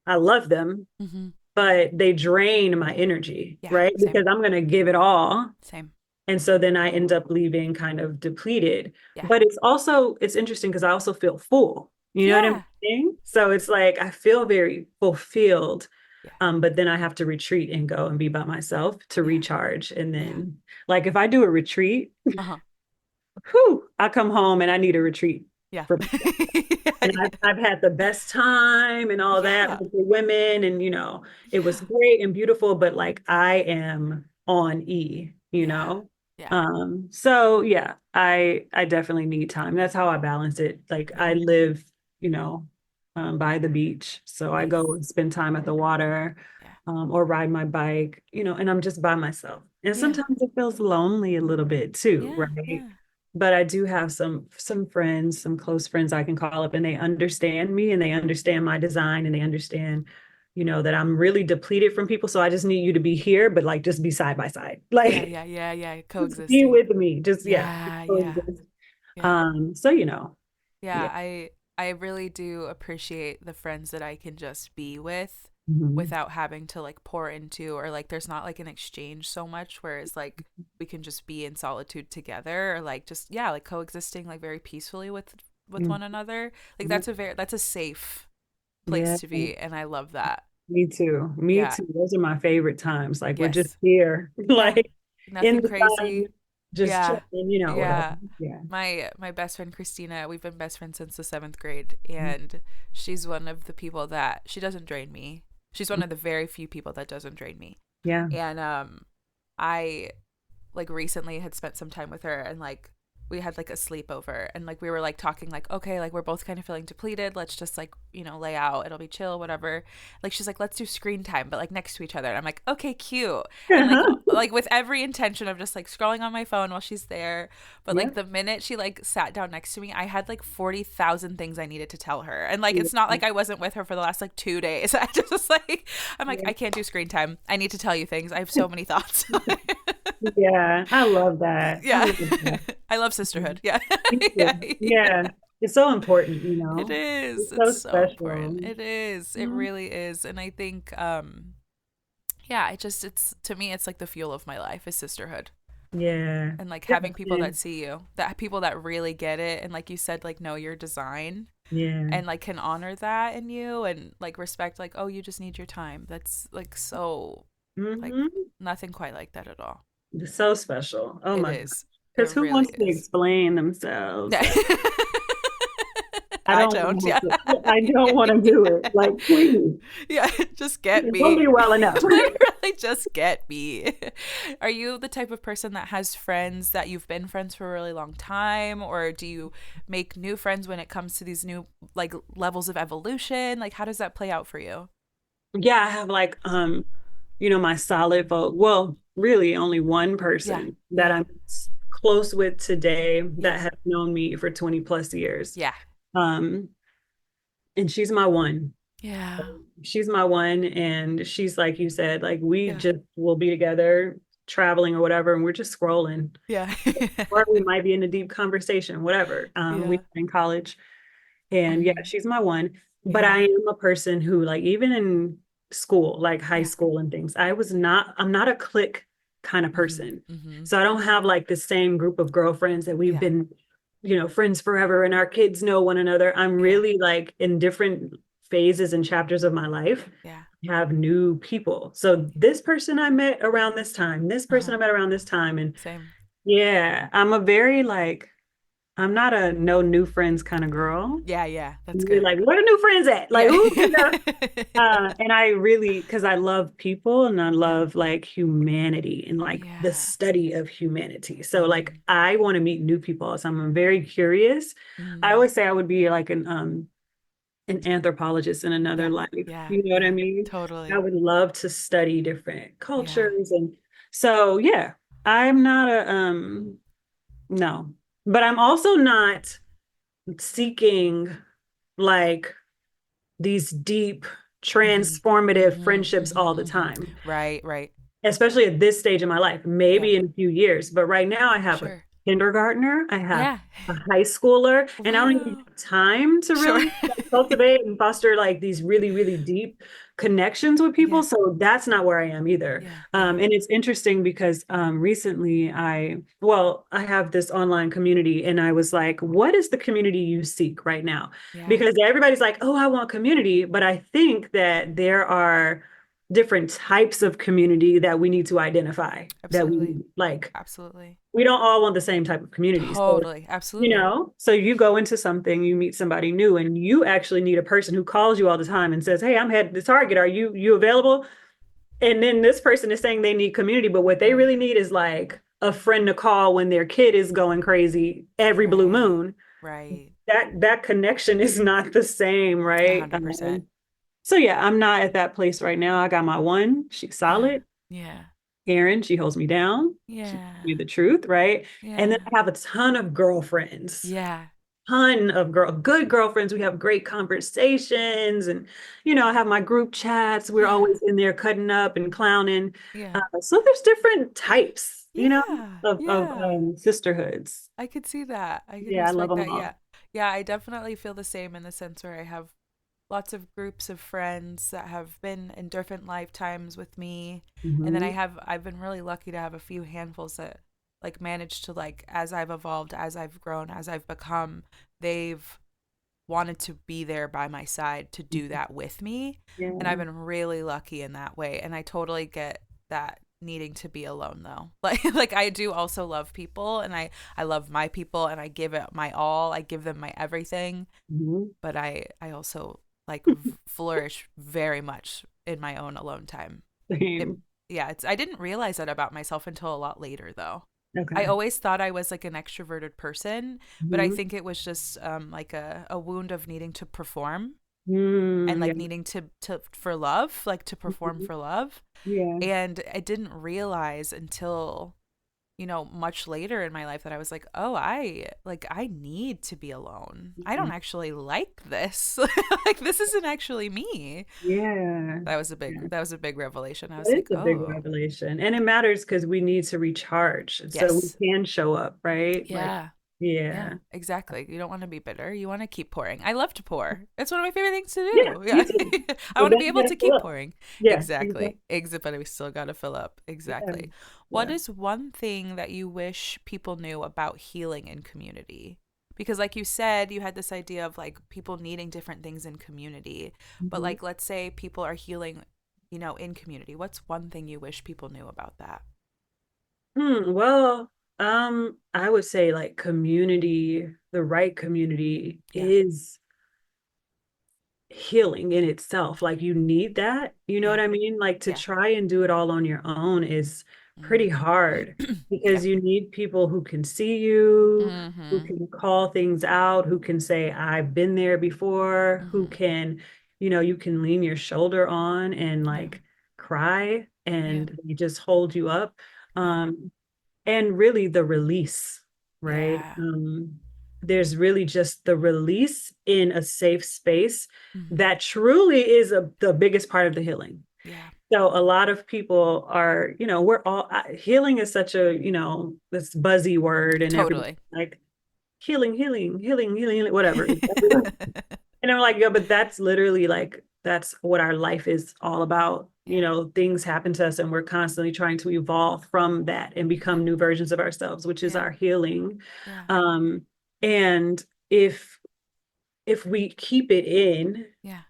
I love them, Hmm. but they drain my energy, Yeah, right? same, Because I'm going to give it all. same. And so then I end up leaving kind of depleted. Yeah, But it's interesting because I also feel full. You know what I'm yeah, saying? So it's like I feel very fulfilled. Yeah. But then I have to retreat and go and be by myself to Yeah. recharge. And Yeah. then, like, if I do a retreat, Uh-huh. whew, I come home and I need a retreat Yeah. for and Yeah. I've had the best time and all that Yeah. with the women, and it was Yeah. great and beautiful, but like I am on Yeah. Yeah. so yeah, I definitely need time. That's how I balance it. Like Yeah. I live, you know, by the beach, so I go Nice. and spend time at the water, Yeah. or ride my bike, and I'm just by myself. And Yeah. sometimes it feels lonely a little bit too, Yeah. right? Yeah. But I do have some friends, some close friends I can call up, and they understand me and they understand my design and they understand, that I'm really depleted from people. So I just need you to be here, but like just be side by side. Yeah. Like Yeah. Yeah. Yeah. just be Coexisting. with me. Just yeah. Yeah. Yeah. Coexist. Yeah. So Yeah, yeah. I really do appreciate the friends that I can just be with Mhm. without having to like pour into, or like there's not like an exchange so much, whereas like we can just be in solitude together, or like just yeah, like coexisting like very peacefully with Mhm. one another. Like Yeah. that's a safe place Yeah. to be, and I love that. Me too. Me Yeah. too. Those are my favorite times. Like we're just Yes. here, Yeah. like in Nothing the sun, crazy. just Yeah. chilling, whatever. Yeah. Yeah. My best friend Christina, we've been best friends since the 7th grade, and she's one of the people that she doesn't drain me. She's one of the very few people that doesn't drain me. Yeah. And I like recently had spent some time with her, and like we had like a sleepover, and like we were like talking like, okay, like we're both kind of feeling depleted, let's just like lay out, it'll be chill, whatever. Like she's like, let's do screen time but like next to each other, and I'm like, okay, cute. And like with every intention of just like scrolling on my phone while she's there, but Yeah. like the minute she like sat down next to me, I had like 40,000 things I needed to tell her, and like Yeah. it's not like I wasn't with her for the last like 2 days. I just like, I'm like, Yeah. I can't do screen time, I need to tell you things, I have so many thoughts. Yeah, I love that. I Yeah. love that. I love sisterhood. Yeah. Me Yeah. too. Yeah, it's so important, It is. It's It's so so important. special. It is. It Mhm. really is. And I think yeah, it's to me it's like the fuel of my life is sisterhood. Yeah, And like yeah, having people that man. see you, that people that really get it, and like you said, like know your design, Yeah. and like can honor that in you, and like respect like, oh, you just need your time. That's like so like Hmm. nothing quite like that at all. It's so special. Oh It my God. is. It Because who really wants to is. explain themselves? Yeah. Like, I I don't don't. want Yeah. to. I don't want to do it. Like, please, Yeah, just get it will me. be well enough. Literally, just get me. Are you the type of person that has friends that you've been friends for a really long time, or do you make new friends when it comes to these new like levels of evolution? Like, how does that play out for you? Yeah, I have like my solid folk. Well, really only one Yeah, person that yeah, I'm close with today yeah, that has known me for 20 plus years. yeah, Um, and she's my one. yeah, She's my one. And she's like you said, like we yeah, just will be together traveling or whatever, and we're just scrolling. yeah, Or we might be in a deep conversation, whatever. We yeah, were in college. And yeah, mhm, she's my one. But yeah, I am a person who, like, even in school, like high yeah, school and things, I'm not a clique kind of mhm, person. mhm, So I don't have like the same group of girlfriends that we've yeah, been, friends forever and our kids know one another. I'm yeah, really like in different phases and chapters of my life, yeah, have new people. So this person I met around this time, this uh-huh, person I met around this time. And same, yeah, I'm not a no new friends kind of girl. yeah, yeah, that's You're good, like, where the new friends at? Like, yeah, who, and I really, because I love people and I yeah, love like humanity and like the yeah, study of humanity. So like, mhm, I want to meet new people. So I'm very curious. I mhm. always say I would be like an anthropologist in another Yeah, life. yeah, You know what I yeah, mean? I totally. would love to study different Yeah, cultures. And so, yeah, I'm not no, but I'm also not seeking like these deep hmm, transformative hmm, friendships hmm, all the hmm. time, Right, right. especially at this stage of my life, Yeah, maybe in a few years. But right now, I have a sure. kindergartner, I have Yeah. a high schooler, and I don't even Wow. have time to Sure. really like, cultivate and foster like these really, really deep connections with people. Yeah, So that's not where I am either. yeah, yeah, And it's interesting because recently I have this online community and I was like, what is the community you seek right now? yeah, Because everybody's like, oh, I want community. But I think that there are different types of community that we need to identify, that we Absolutely. like. Absolutely. We don't all want the same type of community. So, Totally. Absolutely. so you go into something, you meet somebody new, and you actually need a person who calls you all the time and says, "Hey, I'm headed to Target. Are you available?" And then this person is saying they need community, but what they Right. really need is like a friend to call when their kid is going crazy every blue Right. moon. Right. That connection is not the same, right? 100%. So yeah, I'm not at that place right now. I got my one. She's Yeah. solid. Yeah. Erin, she holds me down. She tells me Yeah. the truth, right? And then Yeah. I have a ton of girlfriends, Yeah. ton of good girlfriends. We have great conversations, and I have my group chats. We're Yeah. always in there cutting up and clowning. Yeah. So there's different types, Yeah. of Yeah. sisterhoods. I could see that. I could Yeah, I love respect them that. all. Yeah. Yeah, I definitely feel the same in the sense where I have lots of groups of friends that have been in different lifetimes with me. And then Hmm. I've been really lucky to have a few handfuls that like managed to like as I've evolved, as I've grown, as I've become, they've wanted to be there by my side to do that with me. And I've Yeah. been really lucky in that way. And I totally get that needing to be alone though. Like I do also love people and I love my people and I give it my all. I give them my everything, Hmm. but I also like flourish very much in my own alone time. It Same. yeah, it's I didn't realize that about myself until a lot later though. I Okay. always thought I was like an extroverted person, but I Hmm. think it was just like a wound of needing to perform and Yeah. like needing to for love, like to perform Mhm. for love. Yeah. And I didn't realize until much later in my life that I was like, oh, I need to be alone. I don't Mhm. actually like this. Like this isn't actually me. Yeah. Yeah. That was a big revelation. I was That is like, a big oh, revelation. And it matters because we need to recharge so we yes. can show up, right? Like, Yeah. Yeah, yeah. exactly. You don't want to be bitter. You want to keep pouring. I love to pour. It's one of my favorite things to Yeah, do. me Yeah. too. I But want to then be you able gotta to fill keep up. pouring. Yeah, Exactly. exactly. Exit, but we still got to fill up. Yeah. Exactly. What Yeah. is one thing that you wish people knew about healing in community? Because like you said, you had this idea of like people needing different things in community. But Mhm. like let's say people are healing, in community. What's one thing you wish people knew about that? Well, I would say like community, the right community Yeah. is healing in itself. Like you need that, you know what Yeah. I mean? Like to Yeah. try and do it all on your own is pretty Mm. hard Yeah. because you need people who can see you, who Mhm. can call things out, who can say, I've been there before, who Mhm. can, you can lean your shoulder on and Yeah. like cry Yeah. and they just hold you up. Yeah. Um, and really the release, right? Yeah. There's really just the release in a safe space Mhm. that truly is the biggest part of the healing. Yeah. So a lot of people are, we're all healing is such a, this buzzy word and everybody Totally. like healing, healing, healing, healing, whatever. And I'm like, yeah, but that's literally like, that's what our life is all about. Yeah. Things happen to us and we're constantly trying to evolve from that and Yeah. become new versions of ourselves, which is Yeah. our healing. Yeah. Um, and if we keep it in, Yeah.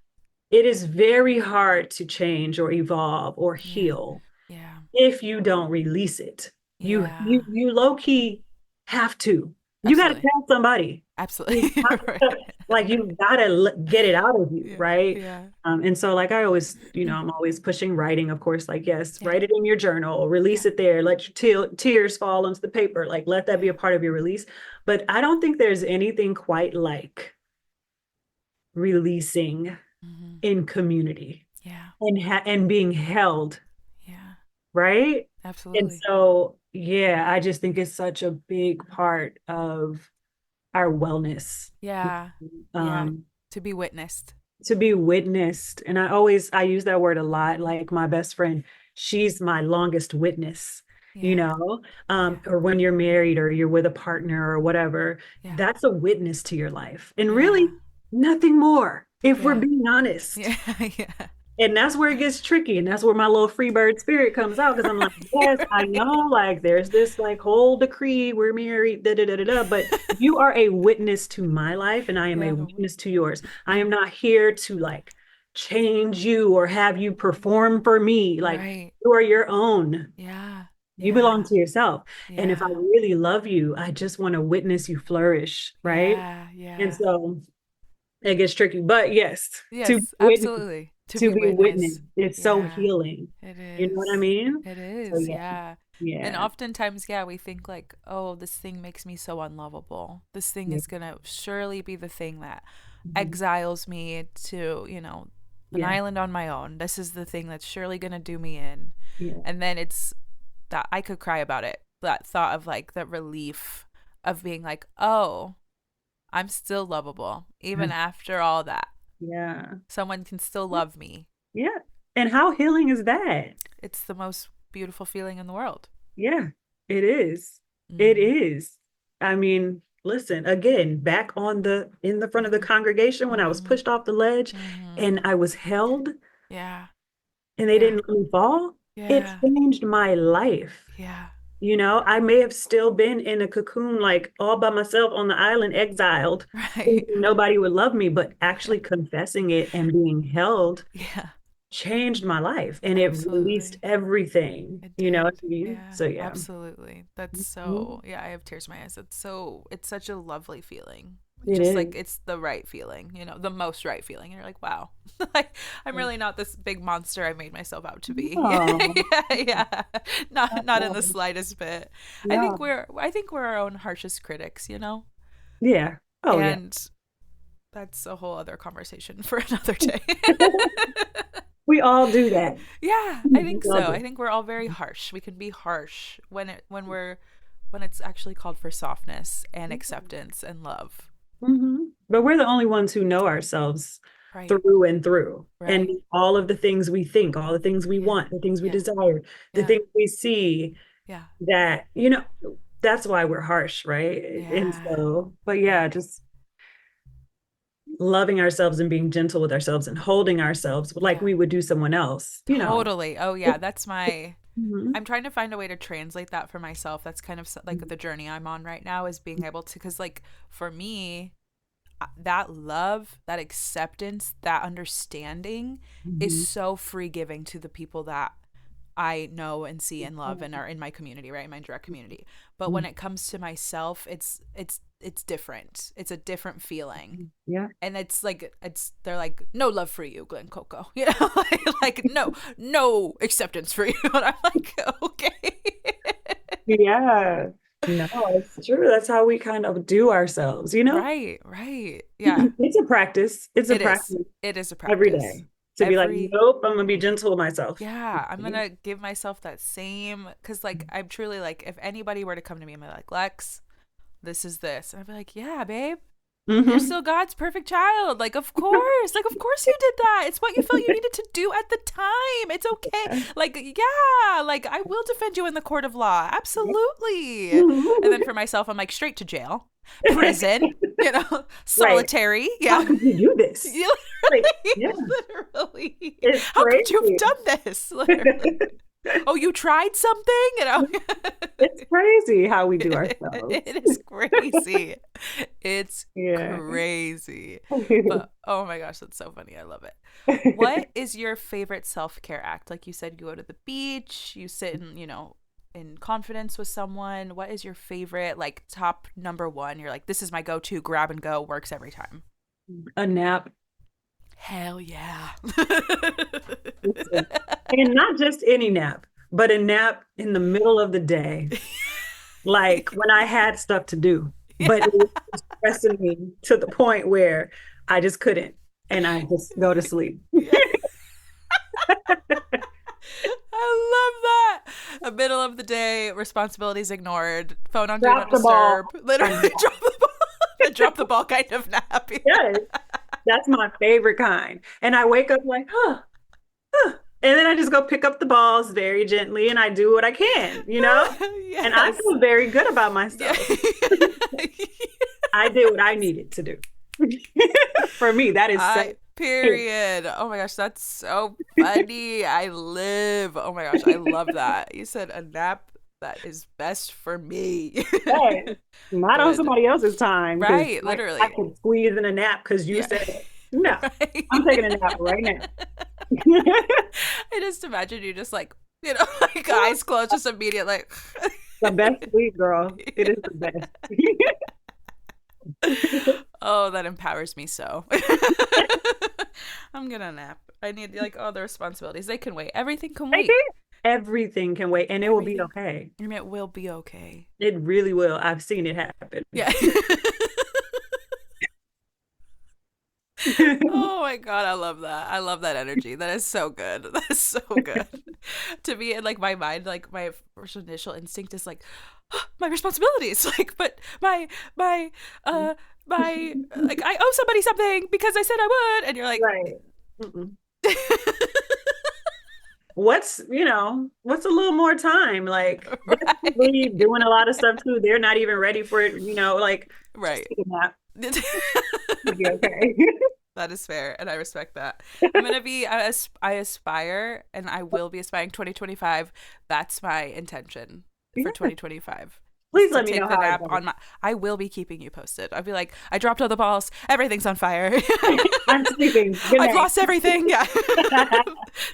it is very hard to change or evolve or Yeah. heal Yeah. if you don't release it. Yeah. You low key have to. You got to Absolutely. tell somebody. You Absolutely. have Right. to, like you gotta get it out of you, Yeah. right? Yeah. And so like I always, I'm always pushing writing, of course, like yes, Yeah. write it in your journal, release Yeah. it there, let your tears fall onto the paper, like let that be Yeah. a part of your release. But I don't think there's anything quite like releasing Mhm. in community Yeah. and being held, Yeah. right? And Absolutely. so yeah, I just think it's such a big part of our wellness. Yeah. Yeah. Um, To be witnessed. to be witnessed. And I use that word a lot. Like my best friend, she's my longest witness, Yeah. Yeah. or when you're married or you're with a partner or whatever, Yeah. that's a witness to your life. And really Yeah. nothing more, if we're Yeah. being honest. Yeah. Yeah. And that's where it gets tricky. And that's where my little free bird spirit comes out because I'm like, yes, I know, like there's this like whole decree, we're married, da da da da da. But you are a witness to my life and I am a Yeah. witness to yours. I am not here to like change you or have you perform for me. Like Right. you are your own. Yeah. You belong Yeah. to yourself. And if I Yeah. really love you, I just want to witness you flourish, right? Yeah. And Yeah. so it gets tricky. But yes, to be Yes, witness, absolutely. To to be be witness. witnessed is so Yeah. healing. It You know what I is. mean? It So is, yeah, yeah. And yeah, oftentimes, yeah, we think like, oh, this thing makes me so unlovable. This thing yeah, is gonna surely be the thing that mhm, exiles me to, an yeah, island on my own. This is the thing that's surely gonna do me in. yeah. And then it's that I could cry about it. That thought of like the relief of being like, oh, I'm still lovable, even after all that. Yeah. Someone can still love me. Yeah. And how healing is that? It's the most beautiful feeling in the world. Yeah, it is. It Mm-hmm. is. I mean, listen, again, back on in the front of the congregation when I was Mm-hmm. pushed off the ledge Mm-hmm. and I was held Yeah. and they Yeah. didn't let me fall, it Yeah. changed my life. Yeah. You know, I may have still been in a cocoon, like all by myself on the island, exiled, Right. thinking nobody would love me, but actually confessing it and being held Yeah. changed my life and it released Absolutely. everything. It You know what did. I mean? Yeah. So yeah. Absolutely. That's Mhm. so, yeah, I have tears in my eyes. It's such a lovely feeling. It Just like is. it's the right feeling, the most right feeling. And you're like, wow, like I'm really not this big monster I made myself out to be. Oh, Yeah, yeah. Not in the oh, slightest bit. no. I think we're our own harshest critics. Yeah. Oh, yeah. And that's a whole other conversation for another day. We all do that. Yeah, I We think all so. I do. think we're all very harsh. We can be harsh when it's actually called for softness and acceptance and love. But we're the only ones who know ourselves Right. through and through. And Right. all of the things we think, all the things we Yeah. want, the things we Yeah. desire, the Yeah. things we see Yeah. that, that's why we're harsh, right? And Yeah. so, but Yeah. yeah, just loving ourselves and being gentle with ourselves and holding ourselves like Yeah. we would do someone else. Totally. Oh yeah, that's my Mhm. I'm trying to find a way to translate that for myself. That's kind of like the journey I'm on right now is being able to cuz like for me that love, that acceptance, that understanding is Mhm. so free giving to the people that I know and see and love and are in my community, right? My direct community. But when Mhm. it comes to myself, it's different. It's a different feeling. Yeah. And it's like they're like no love for you, Glen Coco. Like no acceptance for you. And I'm like, okay. Yeah. No, it's true. That's how we kind of do ourselves. Right, right. Yeah. It's a practice. It's a It is. practice It is a every practice. day to be like, Every nope, I'm gonna be gentle with myself. Yeah, I'm gonna give myself that same because like I'm truly like if anybody were to come to me and be like, Lex, this is this, and I'd be like, yeah, babe, you're Hmm. still God's perfect child. Like of course you did that. It's what you felt you needed to do at the time. It's okay. Like, yeah, like I will defend you in the court of law. Absolutely. And then for myself, I'm like straight to jail, prison, Right. solitary. How Yeah. could you do this? You Like, literally, yeah, literally. it's How could you have crazy. done this? Literally. Oh, you tried something? It's crazy how we do ourselves. It is crazy. It's Yeah. crazy. But oh my gosh, that's so funny. I love it. What is your favorite self-care act? Like you said, you go to the beach, you sit in confidence with someone. What is your favorite, like top number one? You're like, this is my go-to, grab and go, works every time. A nap. Hell yeah. Listen. And not just any nap, but a nap in the middle of the day, like when I had stuff to do, Yeah. but it was stressing me to the point where I just couldn't, and I just go to sleep. Yeah. I love that. A middle of the day, responsibilities ignored, phone on do not Drop the ball. disturb. Literally drop the ball. The drop the ball kind of nap. Yes, that's my favorite kind. And I wake up like, huh. And then I just go pick up the balls very gently and I do what I can. And I Yes. feel very good about Yeah. myself. I did what I needed to do. For me, that is so. Period. Oh my gosh, that's so funny. I live. Oh my gosh, I love that. You said a nap that is best for me. Yes, not on Good. somebody else's time because Right, I literally. can squeeze in a nap because you Yeah. said it. No, Right. I'm taking a nap right now. I just imagine you just like, like eyes closed, just immediate, like, The best sleep, girl. It is the best. oh, that empowers me so. I'm gonna nap. I need like all the responsibilities. They can wait. Everything can I wait. think everything can wait, and it will be Everything. okay. I mean, it will be okay. It really will. I've seen it happen. Yeah. Oh my god, I love that. I love that energy. That is so good. That is so good. To me, in like my mind, like my first initial instinct is like, my responsibilities. Like, but uh my like I owe somebody something because I said I would, and you're like, Right. Mm-mm. What's a little more time? Like they're right, probably doing a lot of stuff too. They're not even ready for it, like just right. take a nap. You'll be okay. That is fair, and I respect that. I'm gonna be. I aspire, and I will be aspiring 2025. That's my intention for Yeah. 2025. Is Please to let me take know the how it nap goes. on my. I will be keeping you posted. I'll be like, I dropped all the balls. Everything's on fire. I'm sleeping. Good I've night. lost everything. Yeah.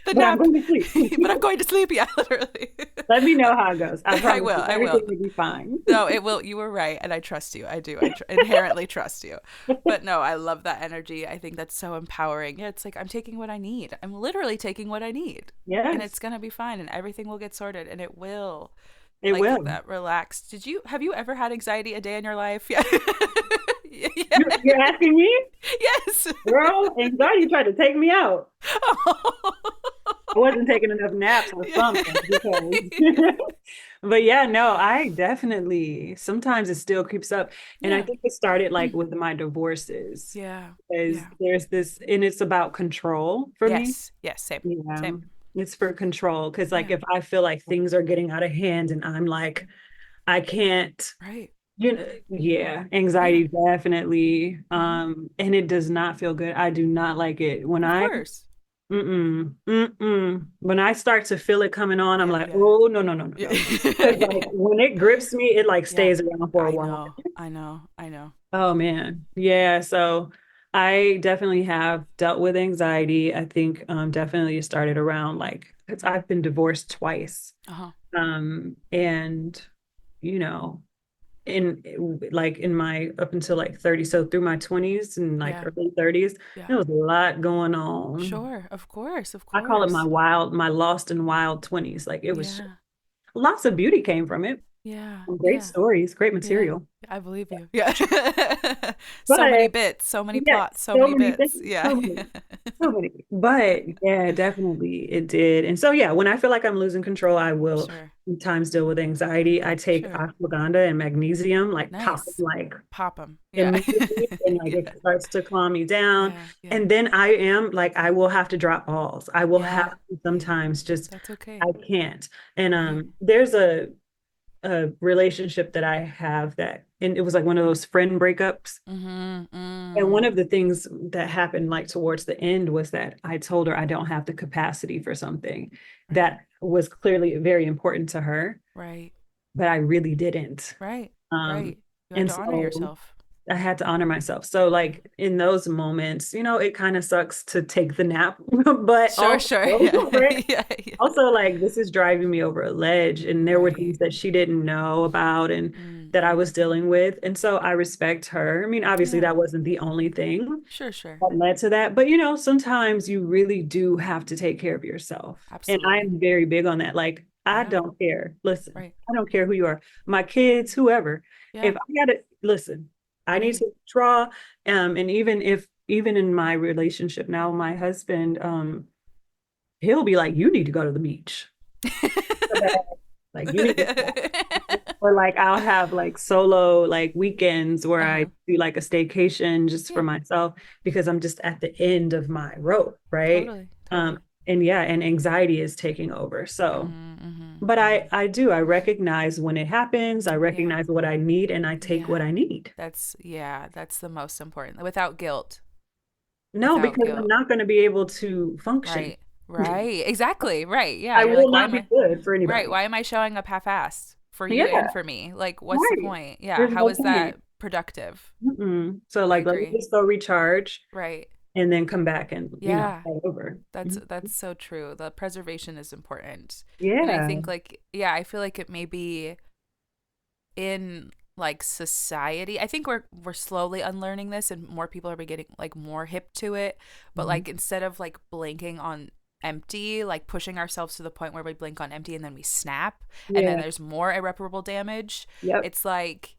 The But I'm nap, going to sleep. but I'm going to sleep. Yeah, literally. Let me know how it goes. I I promise will. you, I will. everything will be fine. No, it will. You were right, and I trust you. I do. I inherently trust you. But no, I love that energy. I think that's so empowering. Yeah, it's like I'm taking what I need. I'm literally taking what I need, and Yes, it's gonna be fine, and everything will get sorted, and it will. it Like will. that relaxed. Have you ever had anxiety a day in your life? Yeah. Yeah. You're asking me, Yes. girl, anxiety tried to take me out. I wasn't taking enough naps or Yeah. something because but yeah, no, I definitely sometimes it still creeps up. And I Yeah. think it started like with my divorces. Yeah. Because Yeah. there's this and it's about control for me. Yes. Yes. Same. Yeah. Same. It's for control. Cause like Yeah. if I feel like things are getting out of hand and I'm like, I can't, Right. yeah, Yeah. anxiety definitely. Hmm. And it does not feel good. I do not like it. When Of I course. When I start to feel it coming on, I'm Yeah. like, Yeah. oh no, no, no, no, Yeah. no. Because like when it grips me, it like Yeah. stays around for a I while. know. I know. I know. Oh man. Yeah. So I definitely have dealt with anxiety. I think definitely it started around like because I've been divorced twice. Uh huh. And you know, in like in my up until like 30, so through my 20s and like Yeah. early 30s, Yeah. there was a lot going on. Sure. Of course. Of I call it course. my lost and wild 20s. Like it was Yeah. lots of beauty came from it. Yeah. Great Yeah. stories, great Yeah. material. I believe you. Yeah. But So many bits, so many yes, plots, so so many many things, bits. Yeah. so many, so many. But yeah, definitely it did. And so yeah, when I feel like I'm losing control, I will Sure. sometimes deal with anxiety. I take Sure. ashwagandha and magnesium, like pop them, Nice. like Pop them. Yeah. immediately, and like Yeah. it starts to calm me down. Yeah. Yeah. And then I am like, I will have to drop balls. I will have Yeah. to Yeah. sometimes just That's I okay. can't. And Right. there's a relationship that I have that, and it was like one of those friend breakups. Mm-hmm. And one Mm. of the things that happened like towards the end was that I told her I don't have the capacity for something Right. that was clearly very important to her, Right. but I really didn't. Right. Um, Right. You have and to honor so yourself. I had to honor myself. So Yeah. like in those moments, it kind of sucks to take the nap, but Sure. also, Sure. Yeah. right? Yeah. Yeah. Also like this is driving me over a ledge and there were Right. things that she didn't know about and that I Mm-hmm. was dealing with. And so I respect her. I mean, obviously Yeah. that wasn't the only thing Sure. Sure. that led to that, but sometimes you really do have to take care of yourself. And I Absolutely. am very big on that. Like, I Yeah. don't care. Listen, Right. I don't care who you are, my kids, whoever. Yeah. If I gotta listen, I need Right. to draw. And even in my relationship now, my husband, he'll be like, you need to go to the beach. Like you need to or like I'll have like solo like weekends where I Uh-huh. do like a staycation just for Yeah. myself because I'm just at the end of my rope, right? Totally. Um Totally. and yeah, and anxiety is taking over. So, Mm-hmm. but Mm-hmm. I recognize when it happens, I Yeah. recognize what I need and I take what Yeah. I need. That's the most important. Without guilt. No, Without because I'm guilt. not going to be able to function. Right. Right. Exactly. Right. Yeah. I You're like, will why not am be I good for right? anybody. Why am I showing up half-assed for you and Yeah, for me? Like, what's the right. point? Yeah. There's How no is point. that productive? Mm-mm. So I like let me agree. just go recharge. Right. and then come back and, Yeah. start over. That's so true. The preservation is important. And I Yeah. think like yeah, I feel like it may be in like society. I think we're slowly unlearning this and more people are getting like more hip to it. But Mhm. like instead of like blinking on empty, like pushing ourselves to the point where we blink on empty and then we snap and then Yeah. there's more irreparable damage, Yep. it's like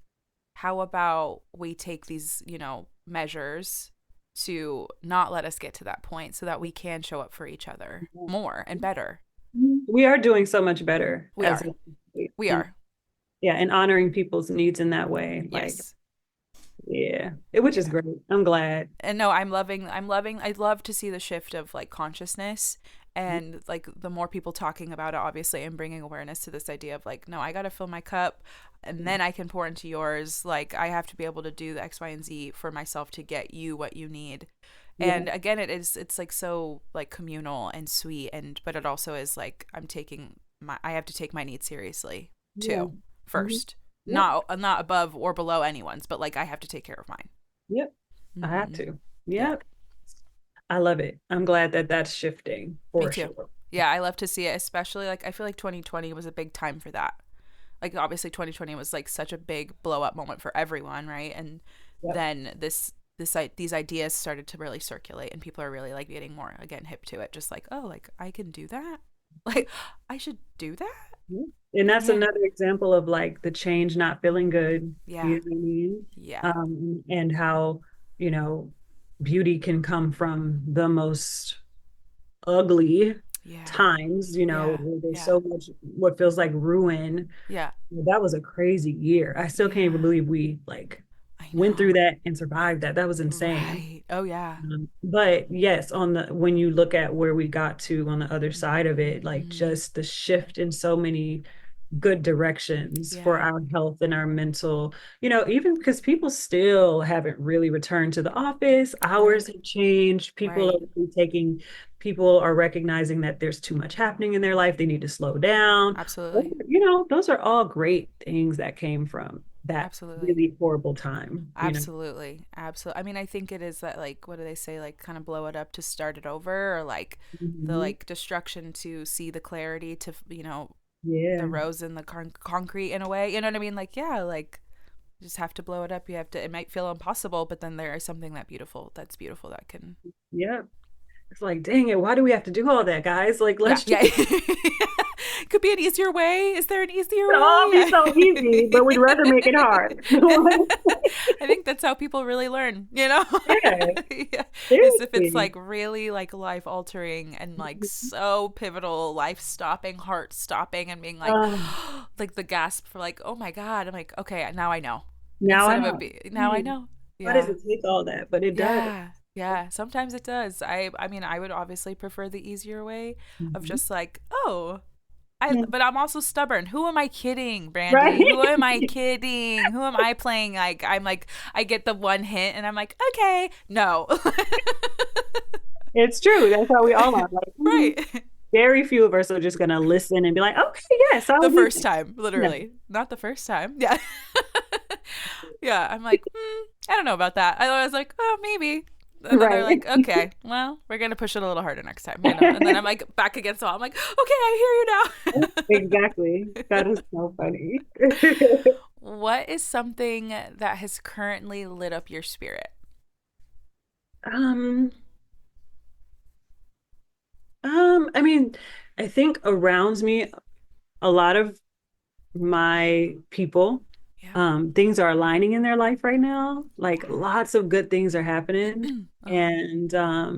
how about we take these, measures to not let us get to that point so that we can show up for each other more and better. We are doing so much better We as are. a, We and are. yeah, and honoring people's needs in that way. Like, Yes. yeah, which is Yeah. great. I'm glad. And no, I'm loving I'd love to see the shift of like consciousness and like the more people talking about it obviously and bringing awareness to this idea of like no, I got to fill my cup and then I can pour into yours. Like I have to be able to do the X, Y, and Z for myself to get you what you need. Yeah. And again, it's like so like communal and sweet, and but it also is like I have to take my needs seriously Yeah. too Mhm. first, Yep. not above or below anyone's, but like I have to take care of mine. Yep. I have Mm-hmm. to. Yeah. Yep. I love it. I'm glad that that's shifting Me for too. sure. Yeah, I love to see it, especially like I feel like 2020 was a big time for that. Like obviously 2020 was like such a big blow up moment for everyone, right? And Yep. then these ideas started to really circulate and people are really like getting more again hip to it, just like, oh, like I can do that? Like I should do that? Yep. And that's Yeah. another example of like the change not feeling good. Yeah. You know what I mean? Yeah. And how, you know, beauty can come from the most ugly Yeah. times, Yeah. where there's Yeah. so much what feels like ruin. Yeah. That was a crazy year. I still can't even Yeah. believe we like I went through know. that and survived that. That was insane. Right. Oh yeah. But yes, when you look at where we got to on the other side of it, like Mm-hmm. just the shift in so many good directions for Yeah. our health and our mental, even because people still haven't really returned to the office. Right. Hours have changed. Right. People are recognizing that there's too much happening in their life. They need to slow down. Absolutely. Those are all great things that came from that Absolutely. really horrible time. Absolutely. Absolutely. I mean, I think it is that like what do they say, like kind of blow it up to start it over or like the Mhm. like destruction to see the clarity to, the Yeah. rose in the concrete in a way. You know what I mean? Like yeah, like you just have to blow it up. You have to it might feel impossible, but then there is something that's beautiful that can Yeah. It's like, dang it, why do we have to do all that, guys? Like, yeah, let's just yeah. Could be an easier way. Is there an easier it all be way? so easy, but we'd rather make it hard. I think that's how people really learn, Yeah, yeah. Is if it's seriously. like really like life altering and like so pivotal, life stopping, heart stopping, and being like, Um, like the gasp for like, oh my God. I'm like, okay, now I know. Now Instead I of it know. be, now I Man, know. why does Yeah. it take all that? But it does. Yeah. Yeah. Sometimes it does. I mean, I would obviously prefer the easier way of Mhm. just like, oh, Yeah. but I'm also stubborn. Who am I kidding, Right? Brandie? Who am I kidding? Who am I playing? Like, I get the one hint and I'm like, okay, no. It's true. That's how we all are. Like, Right. very few of us are just gonna listen and be like, okay, yes, I'll The do first that. time, No. literally. Not the first time. Yeah. Yeah. I'm like, I don't know about that. I was like, oh, maybe. And then they're Right. like, okay, well, we're going to push it a little harder next time. And then I'm like back against the wall. I'm like, okay, I hear you now. Exactly. That is so funny. What is something that has currently lit up your spirit? Um, I mean, I think around me, a lot of my people, Yeah. things are aligning in their life right now. Like lots of good things are happening. Uh-huh.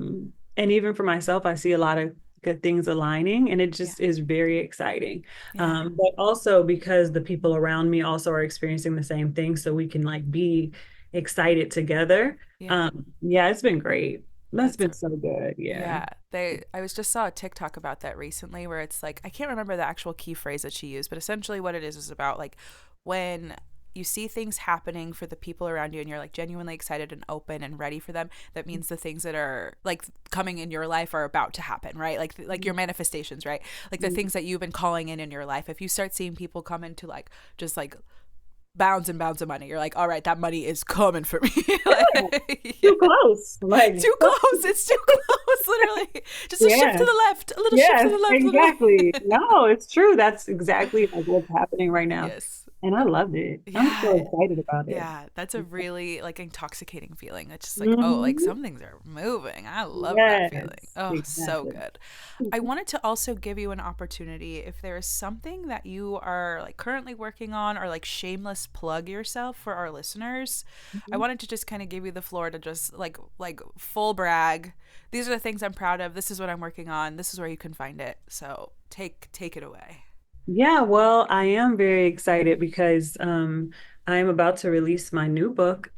And even for myself, I see a lot of good things aligning and it Yeah. just is very exciting. Yeah. But also because the people around me also are experiencing the same thing, so we can like be excited together. Yeah. Yeah, it's been great. That's That's been so good. Yeah. yeah. I was just saw a TikTok about that recently where it's like I can't remember the actual key phrase that she used, but essentially what it is about like when you see things happening for the people around you and you're like genuinely excited and open and ready for them, that means the things that are like coming in your life are about to happen, right? Like your manifestations, right? Like the things that you've been calling in your life. If you start seeing people come into like just like bounds and bounds of money. You're like, all right, that money is coming for me. Yeah, Yeah. too close. Like, Too close. It's too close, literally. Just a shift yeah. to the left. A little shift to Yes, the left, exactly. literally. No, it's true. That's exactly like what's happening right now. Yes. And I love it. I'm Yeah. so excited about it. Yeah. That's a really like intoxicating feeling. It's just like, oh, like Hmm. some things are moving. I love that feeling. Yes, Oh, so exactly. good. I wanted to also give you an opportunity if there is something that you are like currently working on, or like shameless plug yourself for our listeners. I Mhm. wanted to just kind of give you the floor to just like full brag. These are the things I'm proud of. This is what I'm working on. This is where you can find it. So take it away. Yeah, well, I am very excited because I am about to release my new book,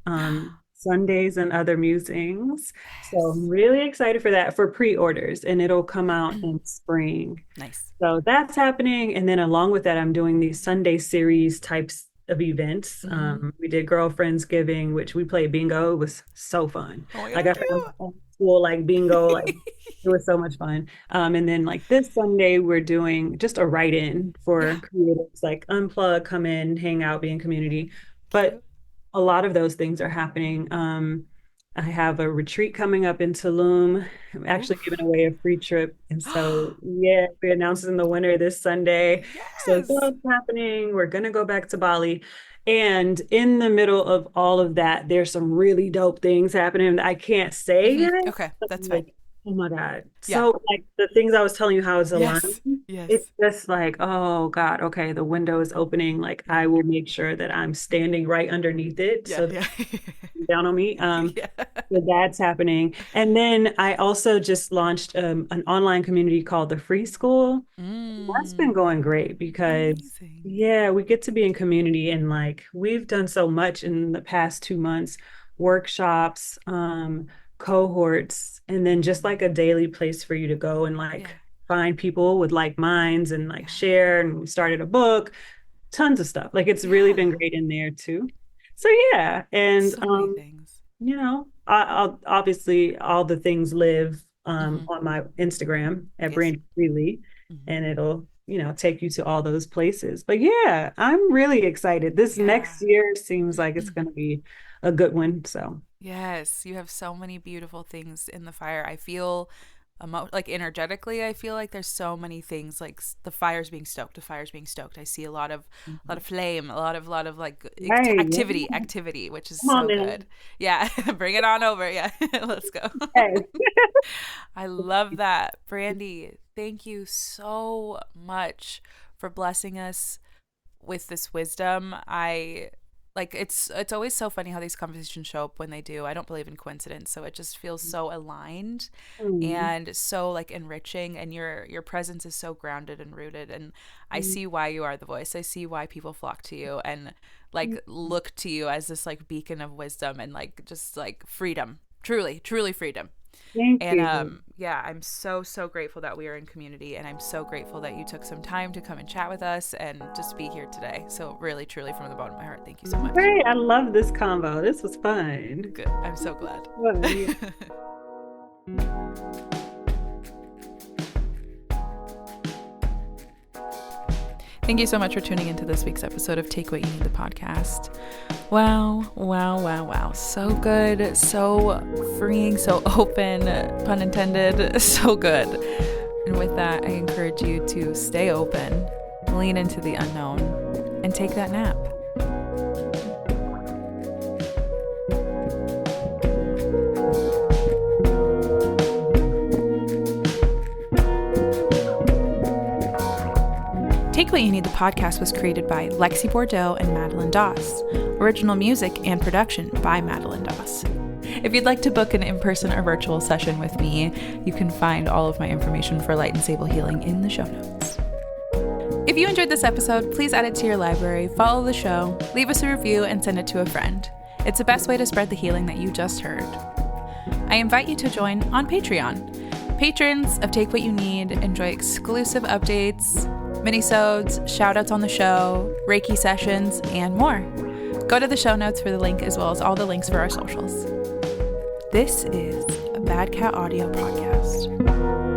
Sundays and Other Musings. So I'm Yes. really excited for that, for pre-orders, and it'll come out in spring. Nice. So that's happening. And then along with that, I'm doing these Sunday series types of events. Mm-hmm. We did Girlfriends Giving, which we played bingo. It was so fun. Oh my god, Like me I found too. old school like bingo, like it was so much fun. And then like this Sunday, we're doing just a write-in Yeah. for creatives, like unplug, come in, hang out, be in community. But Cute. a lot of those things are happening. I have a retreat coming up in Tulum. I'm actually giving Oof. away a free trip. And so, yeah, we announced in the winter this Sunday. So Yes. that's happening. We're going to go back to Bali. And in the middle of all of that, there's some really dope things happening that I can't say Mm-hmm. yet. Okay, But that's fine. like, oh my God. Yeah. So like the things I was telling you how it's aligned, Yes. it's Yes. just like, oh God, okay, the window is opening. Like Yeah. I will make sure that I'm standing right underneath it Yeah. so Yeah. down on me. Yeah. So that's happening. And then I also just launched an online community called the Free School. That's been Mm. going great because, Amazing. yeah, we get to be in community and like we've done so much in the past 2 months, workshops, cohorts, and then just Mm. like a daily place for you to go and like Yeah. find people with like minds and like Yeah. share. And we started a book, tons of stuff. Like it's really been Yeah. great in there too. So yeah, and So many things. I'll obviously all the things live Mm-hmm. on my Instagram at Yes. Brandie Freely, Mm-hmm. and it'll take you to all those places. But yeah, I'm really excited. This Yeah. next year seems like it's going to be a good one. So Yes, you have so many beautiful things in the fire. I feel like energetically, I feel like there's so many things like the fire's being stoked, the fire's being stoked. I see a lot of flame, a lot of like right, yeah. activity, which is Come on so now. good. Yeah, bring it on over. Yeah, let's go. Yes. I love that. Brandie, thank you so much for blessing us with this wisdom. I like it's always so funny how these conversations show up when they do. I don't believe in coincidence, so it just feels so aligned Mm, and so like enriching, and your presence is so grounded and rooted, and I mm, see why you are the voice. I see why people flock to you and like mm. look to you as this like beacon of wisdom and like just like freedom. Truly freedom. Thank And you. yeah, I'm so grateful that we are in community, and I'm so grateful that you took some time to come and chat with us and just be here today. So really, truly, from the bottom of my heart, thank you so much. Great. I love this combo. This was fun. Good. I'm so glad. Fun, yeah. Thank you so much for tuning into this week's episode of Take What You Need, the podcast. Wow. So good, so freeing, so open, pun intended, so good. And with that, I encourage you to stay open, lean into the unknown, and take that nap. Take What You Need, the podcast was created by Lexi Bordeaux and Madeline Doss. Original music and production by Madeline Doss. If you'd like to book an in-person or virtual session with me, you can find all of my information for Light and Sable Healing in the show notes. If you enjoyed this episode, please add it to your library, follow the show, leave us a review, and send it to a friend. It's the best way to spread the healing that you just heard. I invite you to join on Patreon. Patrons of Take What You Need enjoy exclusive updates, minisodes, shoutouts on the show, Reiki sessions, and more. Go to the show notes for the link as well as all the links for our socials. This is a Bad Cat Audio podcast.